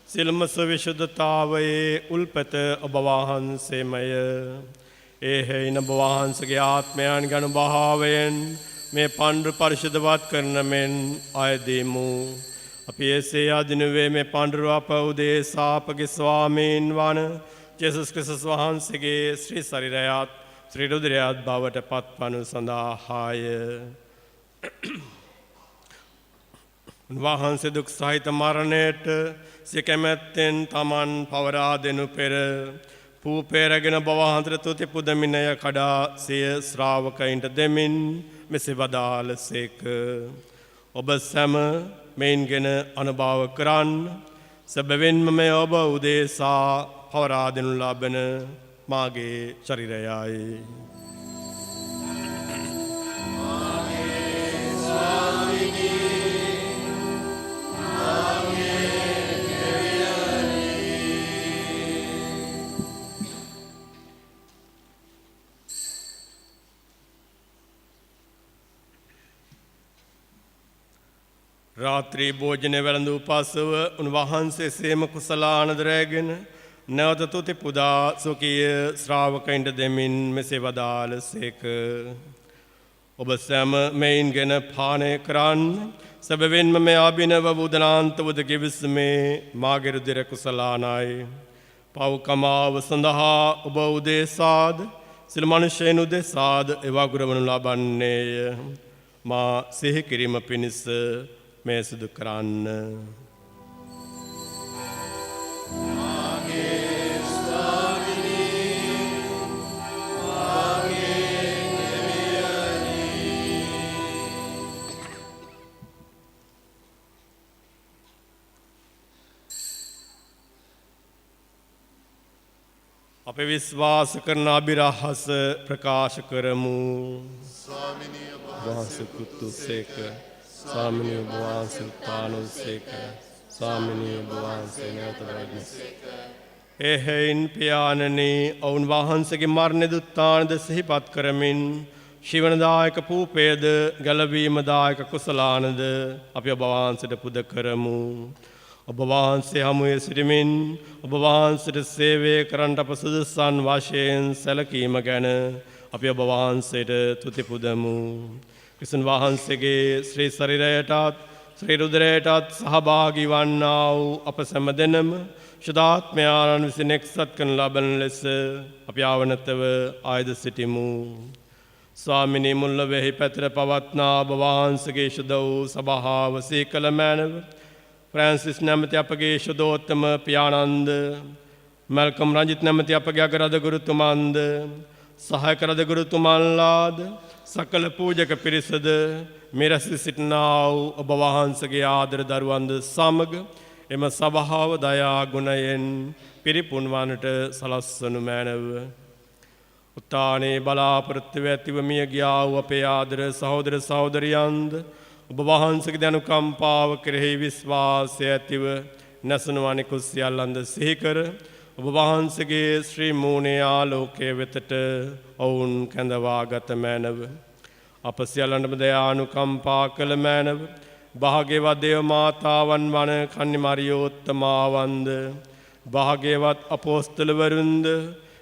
සිල්ම සවිශුද්ධතාවයේ උල්පත ඔබ වහන්සේමය. එහෙයින ඔබ වහන්සේගේ ආත්මයන් ගණු භාවයෙන් මේ පඬුරු පරිශුද්ධවත් කරන මෙන් අයදීමු. අපි එසේ අදිනුවේ මේ පඬුරු අප උදෙසා අපගේ ස්වාමීන් වන ජේසුස් ක්‍රිස්තුස් වහන්සේගේ ශ්‍රී ශරීරයත් ශ්‍රී රුධිරයත් බවට පත්වනු සඳහාය. උන්වහන්සේ දුක් සහිත මරණයට සිය කැමැත්තෙන් තමන් පවරා දෙනු පෙර පූපේරගෙන බවහන්තර තුති පුදමිනය කඩා සිය ශ්‍රාවකයින්ට දෙමින් මෙසේ වදාළසේක. ඔබ සැම මෙයින්ගෙන අනුභව කරන්න. සැබවින්ම මේ ඔබ උදෙසා පවරා දෙනු ලබන මාගේ ශරීරයයි. රාත්‍රී භෝජනය වැළඳූ පසුව උන්වහන්සේ සේම කුසලානදරෑගෙන නැවත තුති පුදා සොකීය ශ්‍රාවකයින්ට දෙමින් මෙසේ වදාළසේක. ඔබ සැම මෙයින්ගෙන පානය කරන්න. සැබවින්ම මේ අභිනව වූදනාන්ත වූද කිවිසුමේ මාගේ රුධිර කුසලානයි. පව්කමාව සඳහා ඔබ උදෙසාද සියලු මනුෂ්‍යයන් උදෙසාද එවගුරවනු ලබන්නේය. මා සිහි කිරීම පිණිස මේ සිදු කරන්න. අපේ විශ්වාස කරන අභිරහස ප්‍රකාශ කරමු. ස්වාමිනී ඔබ වහන්සේ කුතුසේක ස්වාමිනී ඔබ වහන්සේ පානුසේක ස්වාමිනී ඔබ වහන්සේ නැවත වැඩිසේක එහෙයින් පියාණනි ඔවුන් වහන්සේගේ මරණ දුත්තානද සිහිපත් කරමින් ශිවනදායක පූපේද ගැලවීමදායක කුසලානද අපි ඔබ වහන්සේට පුද කරමු. ඔබ වහන්සේ හමුවේ සිටමින් ඔබ වහන්සේට සේවය කරන්නට අප සුදුසන් වශයෙන් සැලකීම ගැන අපි ඔබ වහන්සේට තුති පුදමු. ක්‍රිස්තුන් වහන්සේගේ ශ්‍රී ශරීරයටත් ශ්‍රී රුධිරයටත් සහභාගී වන්නා වූ අප සෑම දෙනම ශුද්ධාත්මයාණන් විසින් එක්සත් කරන ලබන ලෙස අපි ආවනතව ආයද සිටිමු. ස්වාමිනී මුල්ලවෙහි පැතර පවත්නා ඔබ වහන්සේගේ ශුද්ධ වූ සභාව සීකල මෑණව ෆ්‍රැන්සිස් නැමැති අපගේ ශුද්ධෝත්තම පියාණන්ද මල්කම් රංජිත් නැමැති අපගේ අගරද ගුරුතුමන්ද සහායක රද ගුරුතුමන්ලාද සකල පූජක පිරිසද මෙරැස් සිටිනා වූ ඔබ වහන්සේගේ ආදර දරුවන්ද සමග එම සභාව දයා ගුණයෙන් පිරිපුන් වන්නට සලස්වනු මැනව. උත්තානේ බලාපොරොත්තු ඇතිව මිය ගියා වූ අපේ ආදර සහෝදර සහෝදරියන්ද ඔබ වහන්සේගේ දනුකම්පාව කෙරෙහි විශ්වාසය ඇතිව නැසුණු අනිකුත් සියල්ලන්ද සිහි කර ඔබ වහන්සේගේ ශ්‍රී මූණේ ආලෝකයේ වෙතට ඔවුන් කැඳවාගත මැනව. අප සියල්ලන්ටම දයානුකම්පා කළ මැනව. භාග්‍යවත් දේව මාතාවන් වන කන්නි මරියෝත්තමාවන්ද භාග්‍යවත් අපෝස්තලවරුන්ද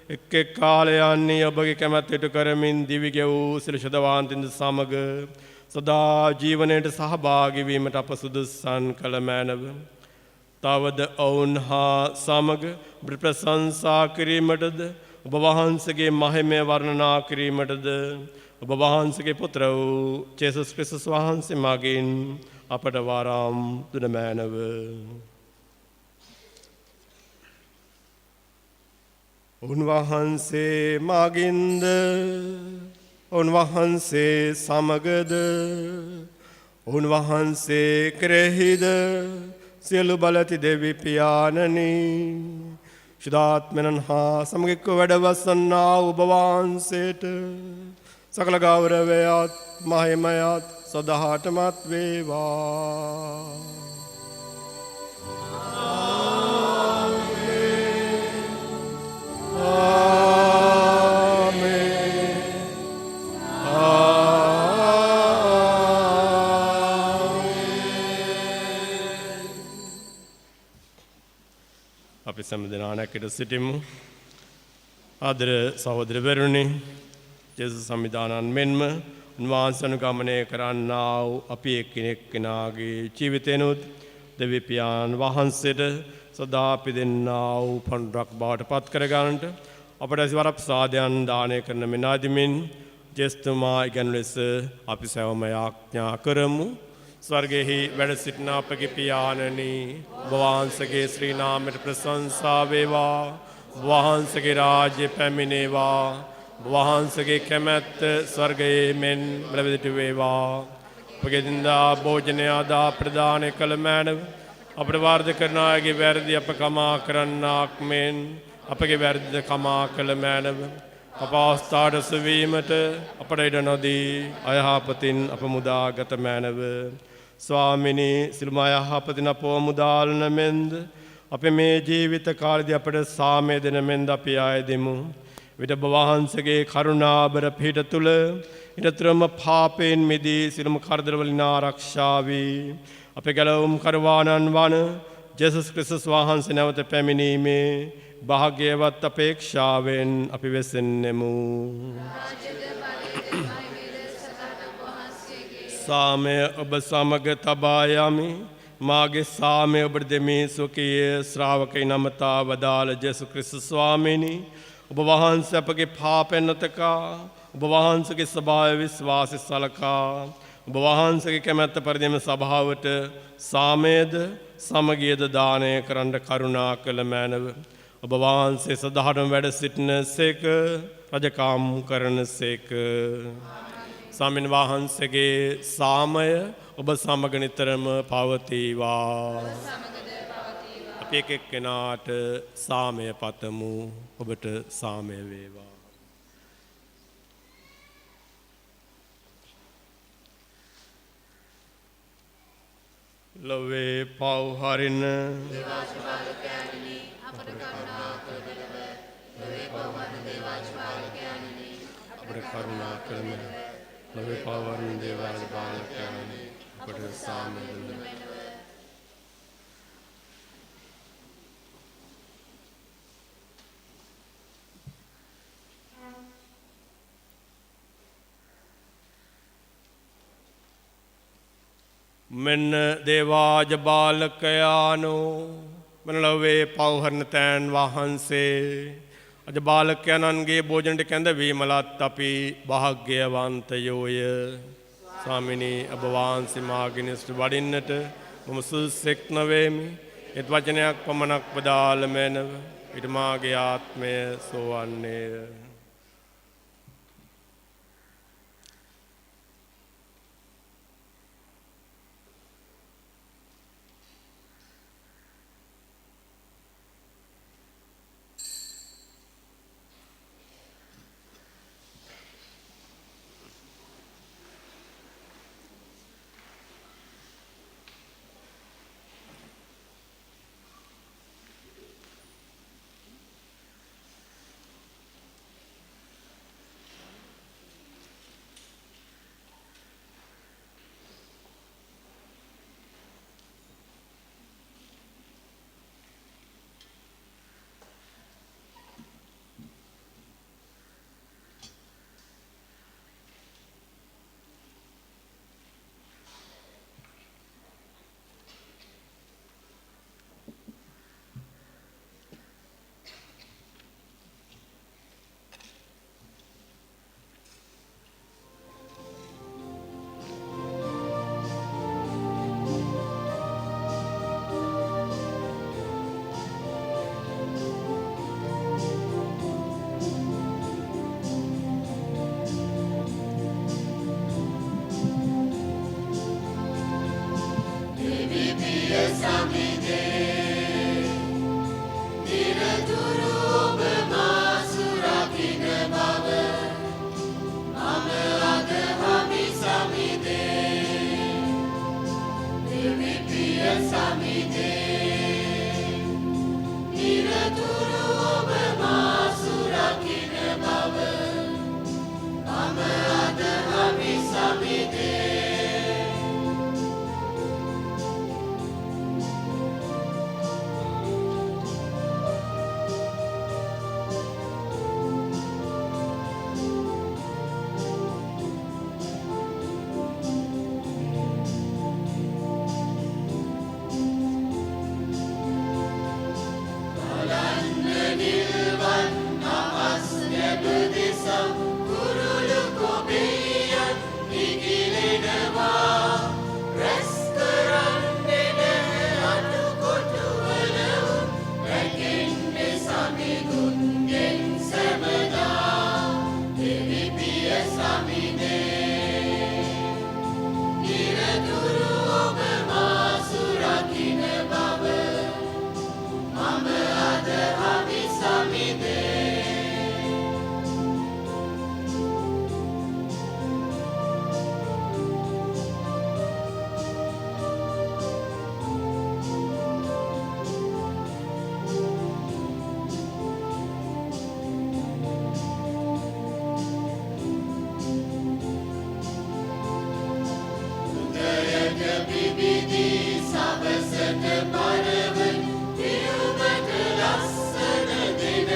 එක් එක් කාලයන්හි ඔබගේ කැමැත්ත ඉටු කරමින් දිවි ගෙවූ සියලු ශුද්ධවන්තයින්ද සමග සදා ජීවනයට සහභාගී වීමට අප සුදුසන් කළ මැනව. තවද ඔවුන් හා සමග ප්‍රශංසා කිරීමටද ඔබ වහන්සේගේ මහිමය වර්ණනා කිරීමටද ඔබ වහන්සේගේ පුත්‍ර වූ ජේසුස් ක්‍රිස්තුස් වහන්සේ මගින් අපට වරම් දුන මැනව. උන්වහන්සේ මගින්ද උන්වහන්සේ සමගද උන්වහන්සේ කෙරෙහිද සියලු බලති දෙවි පියාණනි ශුද්ධාත්මයන් හා සමගික වැඩවසන්නා ඔබ වහන්සේට සකල ගෞරවයත් මහිමයත් සදාටමත් වේවා. අපි සම්දෙනා නැකට සිටිමු. ආදර සහෝදරවරුනි, ජේසුස් සම්විධානන් මෙන්ම උන්වහන්සේ අනුගමනය කරන්නා වූ අපි එක්කෙනෙක්ගෙනාගේ ජීවිතේනොත් දෙවි පියාණන් වහන්සේට සදා අපි දෙන්නා වූ පඬුරක් බවට පත් කරගන්නට අපට වරප්‍රසාදයන් දානය කරන මෙනාදිමින් ජේස්තුමා ඉගැන්වූ ලෙස අපි සැවම යාඥා කරමු. ස්වර්ගයෙහි වැඩ සිටින අපගේ පියාණනි, ඔබ වහන්සේගේ ශ්‍රී නාමයට ප්‍රශංසා වේවා. ඔබ වහන්සේගේ රාජ්‍ය පැමිණේවා. ඔබ වහන්සේගේ කැමැත්ත ස්වර්ගයේ මෙන් මෙලොවට වේවා. අපගේ දිනදා භෝජනය අදා ප්‍රදානය කළ මැනව අපට වාර්ධ කරන අයගේ වැරදි අප කමා කරන්නාක් මෙන් අපගේ වැරදිද කමා කළ මැනව අප අවස්ථාවට සවීමට අපට ඉඩ නොදී අයහපතින් අප මුදාගත මැනව. ස්වාමිනී, සිළුම අයහපතින් අපව මුදාලන මෙන්ද අප මේ ජීවිත කාලෙදී අපට සාමය දෙන මෙන්ද අපි ආයදෙමු. විට ඔබ වහන්සේගේ කරුණාබර පිහිට තුල ඊතරම පාපයෙන් මිදී සිළුම කරදරවලින් ආරක්ෂා වී අපේ ගැලවුම් කරවානන් වන ජේසුස් ක්‍රිස්තුස් වහන්සේ නැවත පැමිණීමේ භාග්‍යවත් අපේක්ෂාවෙන් අපි වෙසෙන්නෙමු. සාමය ඔබ සමග තබා යමි. මාගේ සාමය ඔබට දෙමි. සුඛී ශ්‍රාවකයි නමතා වදාළ ජේසුස් ක්‍රිස්තුස් ස්වාමීනි, ඔබ වහන්සේ අපගේ පාපෙන් නැතකා ඔබ වහන්සේගේ ස්වභාව විශ්වාසය සලකා ඔබ වහන්සේගේ කැමැත්ත පරිදිම සභාවට සාමයද සමගියද දානය කරන්න කරුණා කළ මැනව. ඔබ වහන්සේ සදාටම වැඩ සිටින සේක, රජකම් කරන සේක. ස්වාමීන් වහන්සේගේ සාමය ඔබ සමග නිතරම පවතිවා. අපි එක් එක්කෙනාට සාමය පතමු. ඔබට සාමය වේවා. ලොවේ පව් හරින දේවාශිර්වාද කැරණි අපට කරුණා අපට කරුණා කරමින් ලොවේ පවර්ණ දේවාල බාලකයනි අපට සාමය දෙන්න. මෙන්න දේවාජ බාලකයානෝ මෙන ලොවේ පවහරණ තෑන් වහන්සේ අද බාලකයන්න්ගේ භෝජනට කැඳවීමලත් අපි භාග්‍යවන්තයෝය. ස්වාමිනී ඔබ වහන්සේ මාගේ නිස්ට වඩින්නට මම සුදුසෙක් නොවේමි. ඒත් වචනයක් පමණක් වදාළ මැනව ඊට මාගේ ආත්මය සෝවන්නේය. සවසට පරවන් පියුමට ලස්සන දින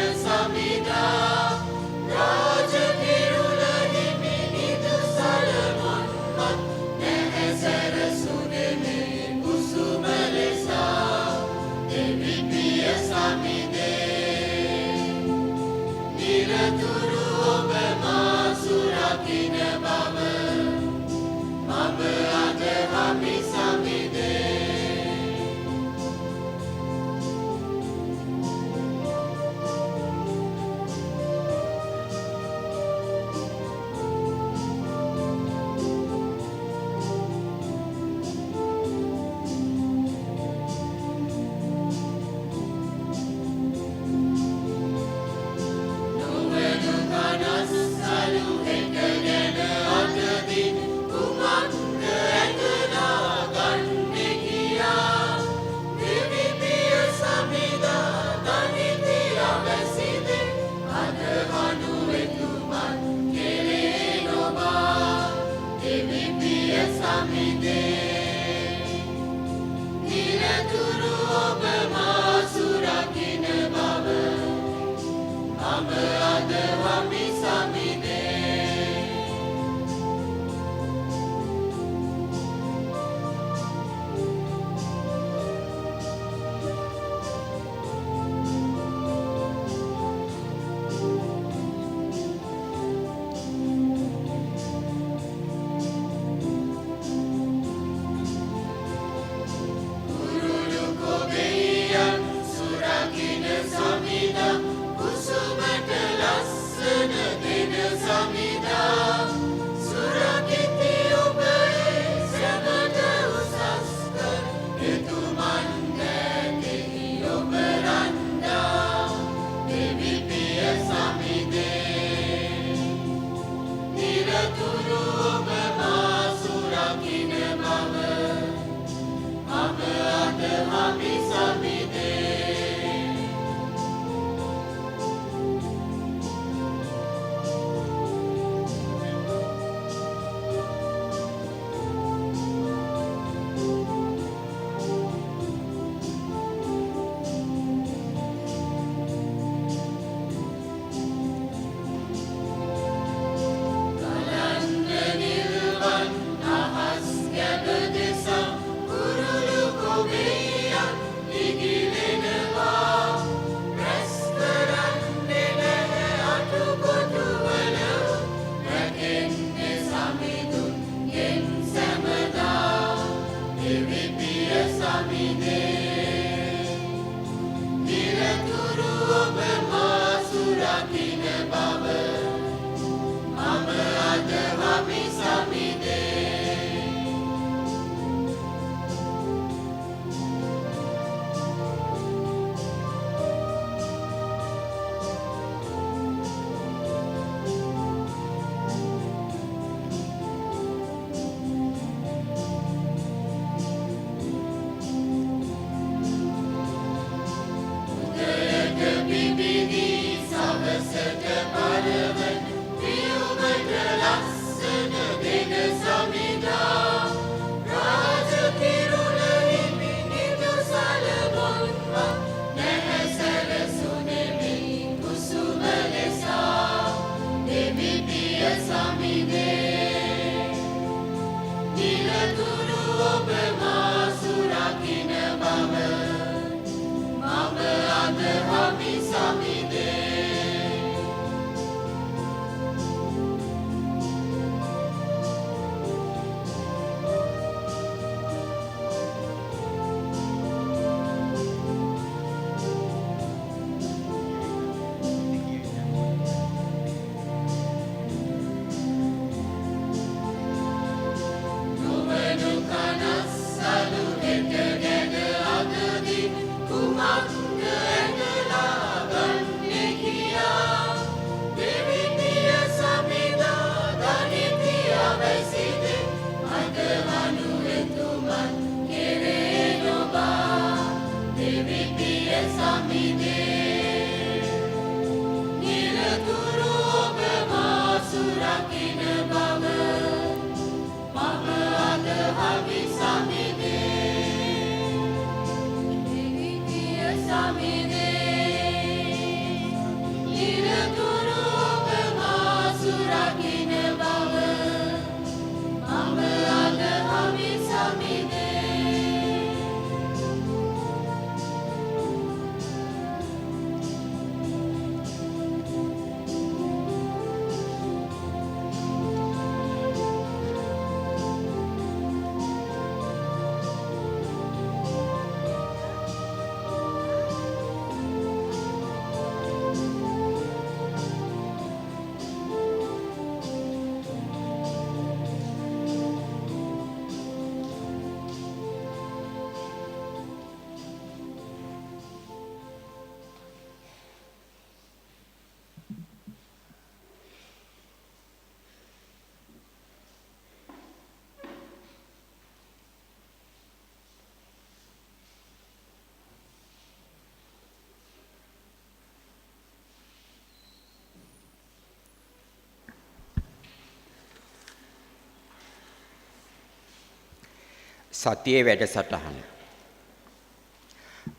සතියේ වැඩසටහන.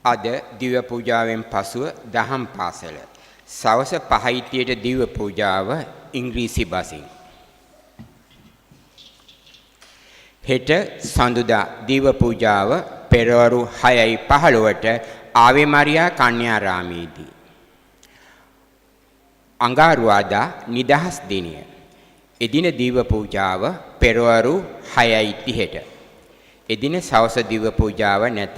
අද දිව්‍ය පූජාවෙන් පසුව දහම් පාසල සවස 5:30ට දිව පූජාව ඉංග්‍රීසි බසින්. හෙට සඳුදා දිව පූජාව පෙරවරු 6:15ට ආවේ මරියා කන්‍යාරාමේදී. අඟහරුවාදා නිදහස් දිනය. එදින දිව පූජාව පෙරවරු 6:30ට. එදින සවස දිව පූජාව නැත.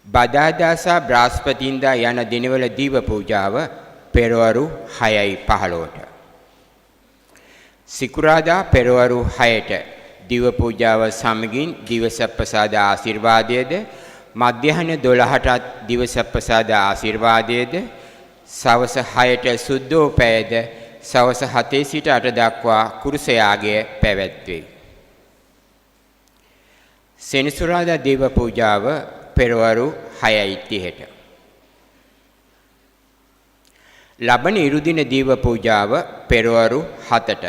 බදාදා සහ බ්‍රහස්පතින්දා යන දිනවල දිව පූජාව පෙරවරු 6:15ට. සිකුරාදා පෙරවරු 6ට දිව පූජාව සමගින් දිවසප්පසාද ආශිර්වාදයේද මධ්‍යහන 12ටත් දිවසප්පසාද ආශිර්වාදයේද සවස 6ට සුද්ධෝපයද සවස 7 සිට 8 දක්වා කුරුසයාගය පැවැත්වේ. සෙනසුරාදා දිව පූජාව පෙරවරු 6:30ට. ලබන ඉරුදින දිව පූජාව පෙරවරු 7ට.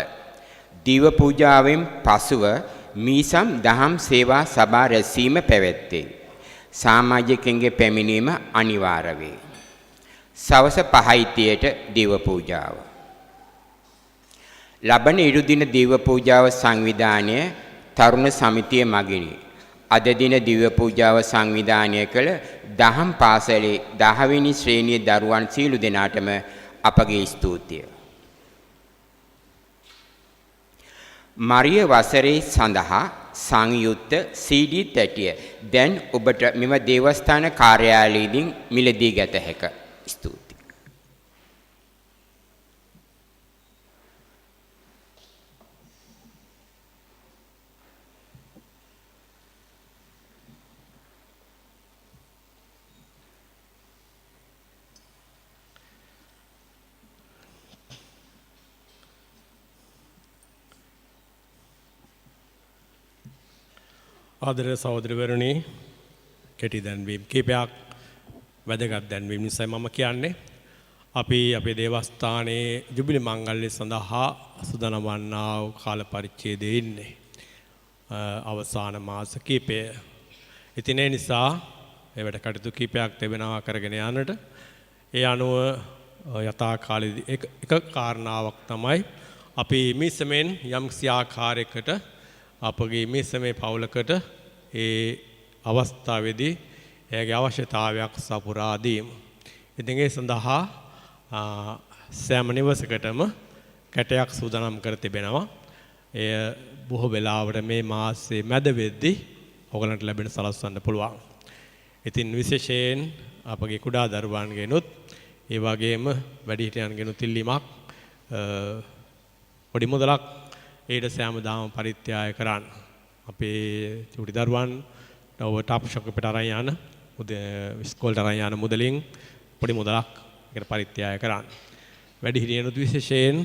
දිව පූජාවෙන් පසුව මීසම් දහම් සේවා සභා රැස්වීම පැවැත්වේ. සමාජිකයන්ගේ පැමිණීම අනිවාර්ය වේ. සවස 5:30ට දිව පූජාව. ලබන ඉරුදින දිව පූජාව සංවිධානය තරුණ සමිතිය මගිනි. අද දින දිව පූජාව සංවිධානය කළ දහම් පාසලේ 10 වෙනි ශ්‍රේණියේ දරුවන් සියලු දෙනාටම අපගේ ස්තුතිය. මරිය වසරේ සඳහා සංයුක්ත CD තැටිය දැන් ඔබට මෙම දේවස්ථාන කාර්යාලයේදී මිලදී ගත හැකිය. ස්තුතියි. ආදරය සහෝදරවරුනි, කෙටි දැන්වීම් කීපයක් වැදගත් දැන්වීම් නිසා මම කියන්නේ අපි අපේ දේවස්ථානයේ ජුබිලි මංගල්‍ය සඳහා සූදානම් වන්නා වූ කාල පරිච්ඡේදයේ ඉන්නේ අවසාන මාස කීපය. ඉතින් ඒ නිසා ඒ වැඩ කටයුතු කීපයක් තිබෙනවා කරගෙන යන්නට. ඒ අනුව යථා කාලෙදී එක කාරණාවක් තමයි අපි මිසමෙන් යම්කිසි ආකාරයකට අපගේ මිසමේ පවුලකට ඒ අවස්ථාවේදී එයාගේ අවශ්‍යතාවයක් සපුරා දීම. ඉතින් ඒ සඳහා සෑම නිවසකටම කැටයක් සූදානම් කර තිබෙනවා. එය බොහෝ වෙලාවට මේ මාසයේ මැද වෙද්දී ඔයගලන්ට ලැබෙන සලස්වන්න පුළුවන්. ඉතින් විශේෂයෙන් අපගේ කුඩා දරුවන්ගෙනුත් ඒ වගේම වැඩිහිටියන්ගෙනුත් ඉල්ලීමක් පොඩි මුදලක් ඊට සෑමදාම පරිත්‍යාග කරන්න. අපේ චුටි දරුවන් ඔබ ටොප් ෂොප් එකට අරන් යන ඉස්කෝලේට අරන් යන මුදලින් පොඩි මුදලක් ඒකට පරිත්‍යාග කරන්න. වැඩිහිටියනුත් විශේෂයෙන්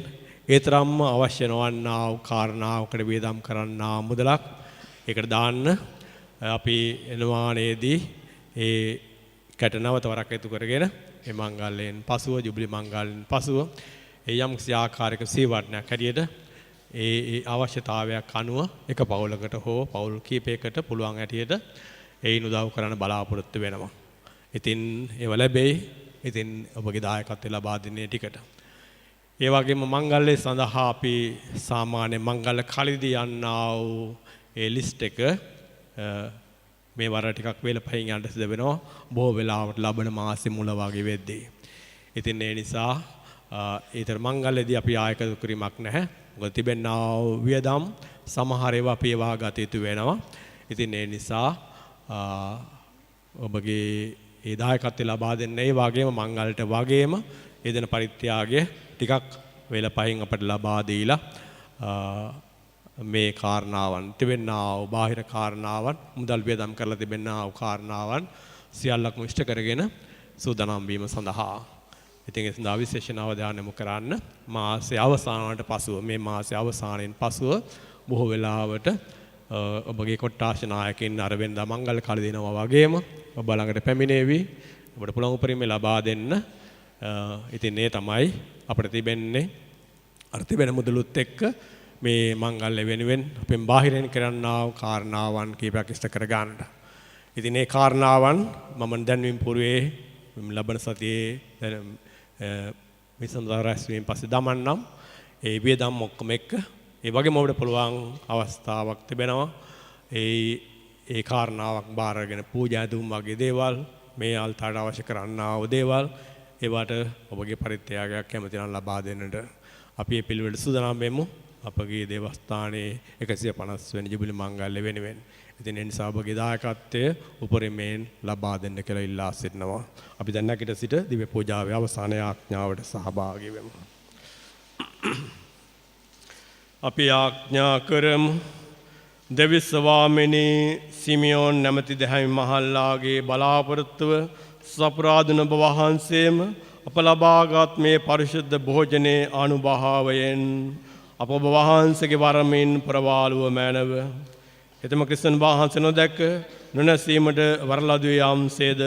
ඒ තරම්ම අවශ්‍ය නොවන්නා වූ කාරණාවකට වේදම් කරන්නා මුදලක් ඒකට දාන්න අපි එනවානේදී ඒ කට නැවත වරක් එකතු කරගෙන මේ මංගල්‍යයෙන් පසුව ජුබිලි මංගල්‍යයෙන් පසුව ඒ යම් කිසි ආකාරයක සීවර්ණයක් හැටියට ඒ අවශ්‍යතාවයක් අනුව එක පවුලකට හෝ පවුල් කීපයකට පුළුවන් හැටියට ඒයින් උදව් කරන්න බලාපොරොත්තු වෙනවා. ඉතින් ඒව ලැබෙයි. ඉතින් ඔබගේ දායකත්වය ලබා දෙන්නේ ටිකට. ඒ වගේම මංගල්‍ය සඳහා අපි සාමාන්‍ය මංගල කලිදී යන්නා වූ ඒ ලිස්ට් එක මේ වර ටිකක් වෙලපහින් යන්න සිදු වෙනවා. බොහෝ වෙලාවට ලබන මාසෙ මුල වගේ වෙද්දී. ඉතින් ඒ නිසා ඊතර මංගල්‍යදී අපි ආයක කිරීමක් නැහැ. මොකද තිබෙනා වියදම් සමහර ඒවා අපි ඒවා ගත යුතු වෙනවා. ඉතින් ඒ නිසා ඔබගේ ඒ දායකත්වය ලබා දෙන්න ඒ වගේම මංගලට වගේම යෙදෙන පරිත්‍යාගය ටිකක් වෙලපහින් අපට ලබා දීලා මේ කාරණාවන් තිබෙනා වූ බාහිර කාරණාවන් මුදල් වියදම් කරලා තිබෙනා වූ කාරණාවන් සියල්ලක්ම ඉෂ්ට කරගෙන සූදානම් වීම සඳහා ඉතින් ඒ සඳහා විශේෂ අවධානය යොමු කරන්න මාසයේ අවසානයට පසුව මේ මාසයේ අවසානයෙන් පසුව බොහෝ වෙලාවට ඔබගේ කොට්ටාශ නායකයින් අර වෙනදා මංගල කාලේ දෙනවා වගේම ඔබ ළඟට පැමිණෙවි ඔබට පුළුවන් උපරිමය ලබා දෙන්න. ඉතින් ඒ තමයි අපිට තිබෙන්නේ අර තිබෙන මුදලුත් එක්ක මේ මංගල්‍ය වෙනුවෙන් අපෙන් බාහිරින් කරන්නා වූ කාරණාවන් කීපයක් ඉෂ්ට කර ගන්නට. ඉතින් මේ කාරණාවන් මම දැන්වීම పూర్වයේ ලබන සතියේ මිසඳා රැස්වීම පස්සේ දමන්නම් ඒ වියදම් ඔක්කොම එක්ක ඒ වගේම ඔබට පුළුවන් අවස්ථාවක් තිබෙනවා ඒ කාරණාවක් බාරගෙන පූජා දුම් වගේ දේවල් මේ අල්තාරට අවශ්‍ය කරන්නා වූ දේවල් ඒවට ඔබගේ පරිත්‍යාගයක් කැමති නම් ලබා දෙන්නට අපි මේ පිළිවෙලට සූදානම් වෙමු අපගේ දේවස්ථානයේ 150 වෙනි ජුබිලි මංගල්‍ය වෙනුවෙන්. ඉතින් ඒ නිසා ඔබගේ දායකත්වය උපරිමයෙන් ලබා දෙන්න කියලා ඉල්ලා සිටිනවා. අපි දැන් නැගිට සිට දිව්‍ය පූජාවේ අවසාන ආඥාවට සහභාගී වෙමු. අපි ආඥා කරමු. දෙවි ස්වාමිනී සිමියෝන් නැමැති දැහැමි මහල්ලාගේ බලාපොරොත්තුව සපුරාදුන වහන්සේම අප ලබාගත් මේ පරිශුද්ධ භෝජනයේ අනුභවයෙන් අප ඔබ වහන්සේගේ වරමින් ප්‍රවාලුව මැනව එතම ක්‍රිස්තුන් වහන්සේ නොදැක නොනැසීමට වරලදු යාම්සේද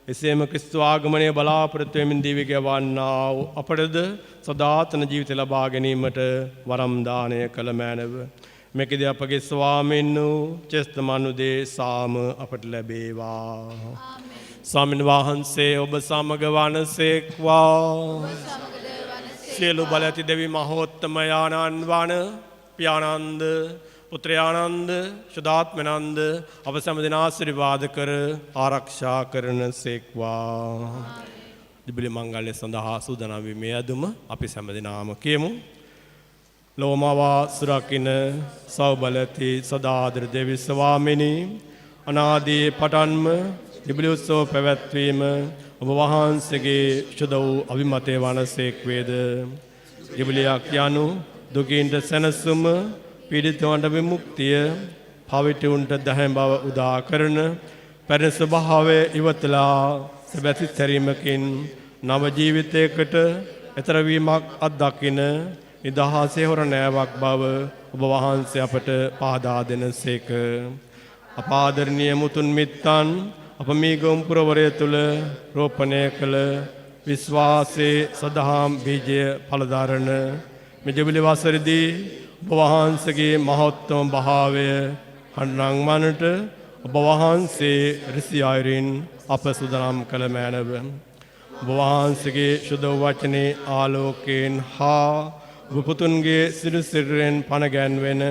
එසේම ක්‍රිස්තු ආගමනයේ බලාපොරොත්තු වෙමින් දිවි ගෙවන්නා වූ අපටද සදාතන ජීවිත ලබා ගැනීමට වරම් දානය කළ මැනව මෙකදී අපගේ ස්වාමීන් වූ චේස්තමනුදේ සාම අපට ලැබේවා. ස්වාමීන් වහන්සේ ඔබ සමග වනසේක්වා. සියලු බල ඇති දෙවි මහෝත්තම යානන් වන පියානන්ද පුත්‍රයානන්ද ශුද්ධාත්මනන්ද අප සැම දෙනා ආශිර්වාද කර ආරක්ෂා කරන සේක්වා. ජුබිලි මංගල්‍ය සඳහා සූදානම් වීමේ අදුම අපි සැම දෙනාම කියමු. ලෝමවා සුරකින්න සෞබලති සදාදර දෙවි ස්වාමිනී අනාදී පටන්ම ජුබිලි උත්සව පැවැත්වීම ඔබ වහන්සේගේ ශුද්ධ වූ අභිමතයේ වනසේක් වේද. ජුබිලියක් යනු දුකින්ට සැනසුම පීඩිතවන්ට විමුක්තිය පවිතුන්ට දහම් බව උදා කරන පැරණි ස්වභාවය ඉවතලා සැබැති තැරීමකින් නව ජීවිතයකට එතර වීමක් අත්දකින නිදහසේ හොර නෑවක් බව ඔබ වහන්සේ අපට පහදා දෙනසේක. අපාදරණීය මුතුන් මිත්තන් අප මේ ගොම්පුරවරය තුළ රෝපණය කළ විශ්වාසයේ සදහම් බීජය පළදරන මේ ජුබිලි වසරේදී ඔබ වහන්සේගේ මහෝත්තම භාවය හඬනංවන්නට ඔබ වහන්සේ ඍසි අයුරින් අප සූදානම් කළ මැනව. ඔබ වහන්සේගේ ශුද්ධ වචනේ ආලෝකයෙන් හා ඔබ පුතුන්ගේ සිරු සිරුරෙන් පණ ගැන්වෙන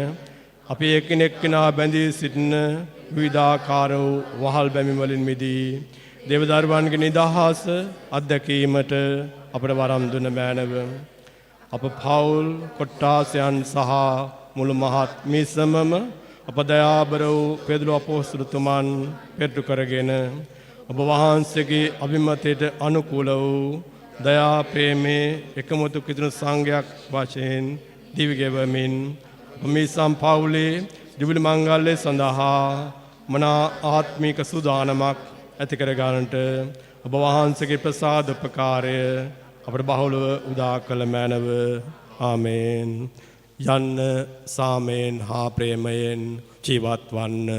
අපි එකිනෙක කෙනා බැඳී සිටින විවිධාකාර වූ වහල් බැමි වලින් මිදී දේවදරුවන්ගේ නිදහස අත්දැකීමට අපට වරම් දුන මැනව. අප පවුල් කොට්ටාසයන් සහ මුළු මහත් මිසමම අප දයාබර වූ පෙදුළු අපොස්තුලතුමන් පෙරටු කරගෙන ඔබ වහන්සේගේ අභිමතයට අනුකූල වූ දයා ප්‍රේමේ එකමුතු කිතුණු සංඝයක් වශයෙන් දිවි ගෙවමින් මේ සම්පෞලේ ජුබිලි මංගල්‍ය සඳහා මනා ආත්මික සූදානමක් ඇති කර ගන්නට ඔබ වහන්සේගේ ප්‍රසාද උපකාරය අපට බහුලව උදා කළ මැනව. ආමේන්. යන්න සාමයෙන් හා ප්‍රේමයෙන් ජීවත් වන්න.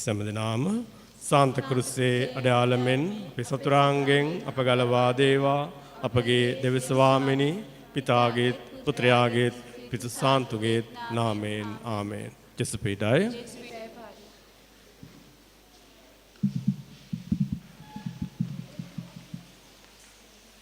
සම්මදනාම සාන්ත කුරුසේ අඩයාලමෙන් අපේ සතුරාංගෙන් අප ගලවා දේවා අපගේ දෙවි ස්වාමිනී පිතාගේත් පුත්‍රයාගේත් පිතු සාන්තුගේත් නාමයෙන් ආමේන්. ජෙසුපීඩයි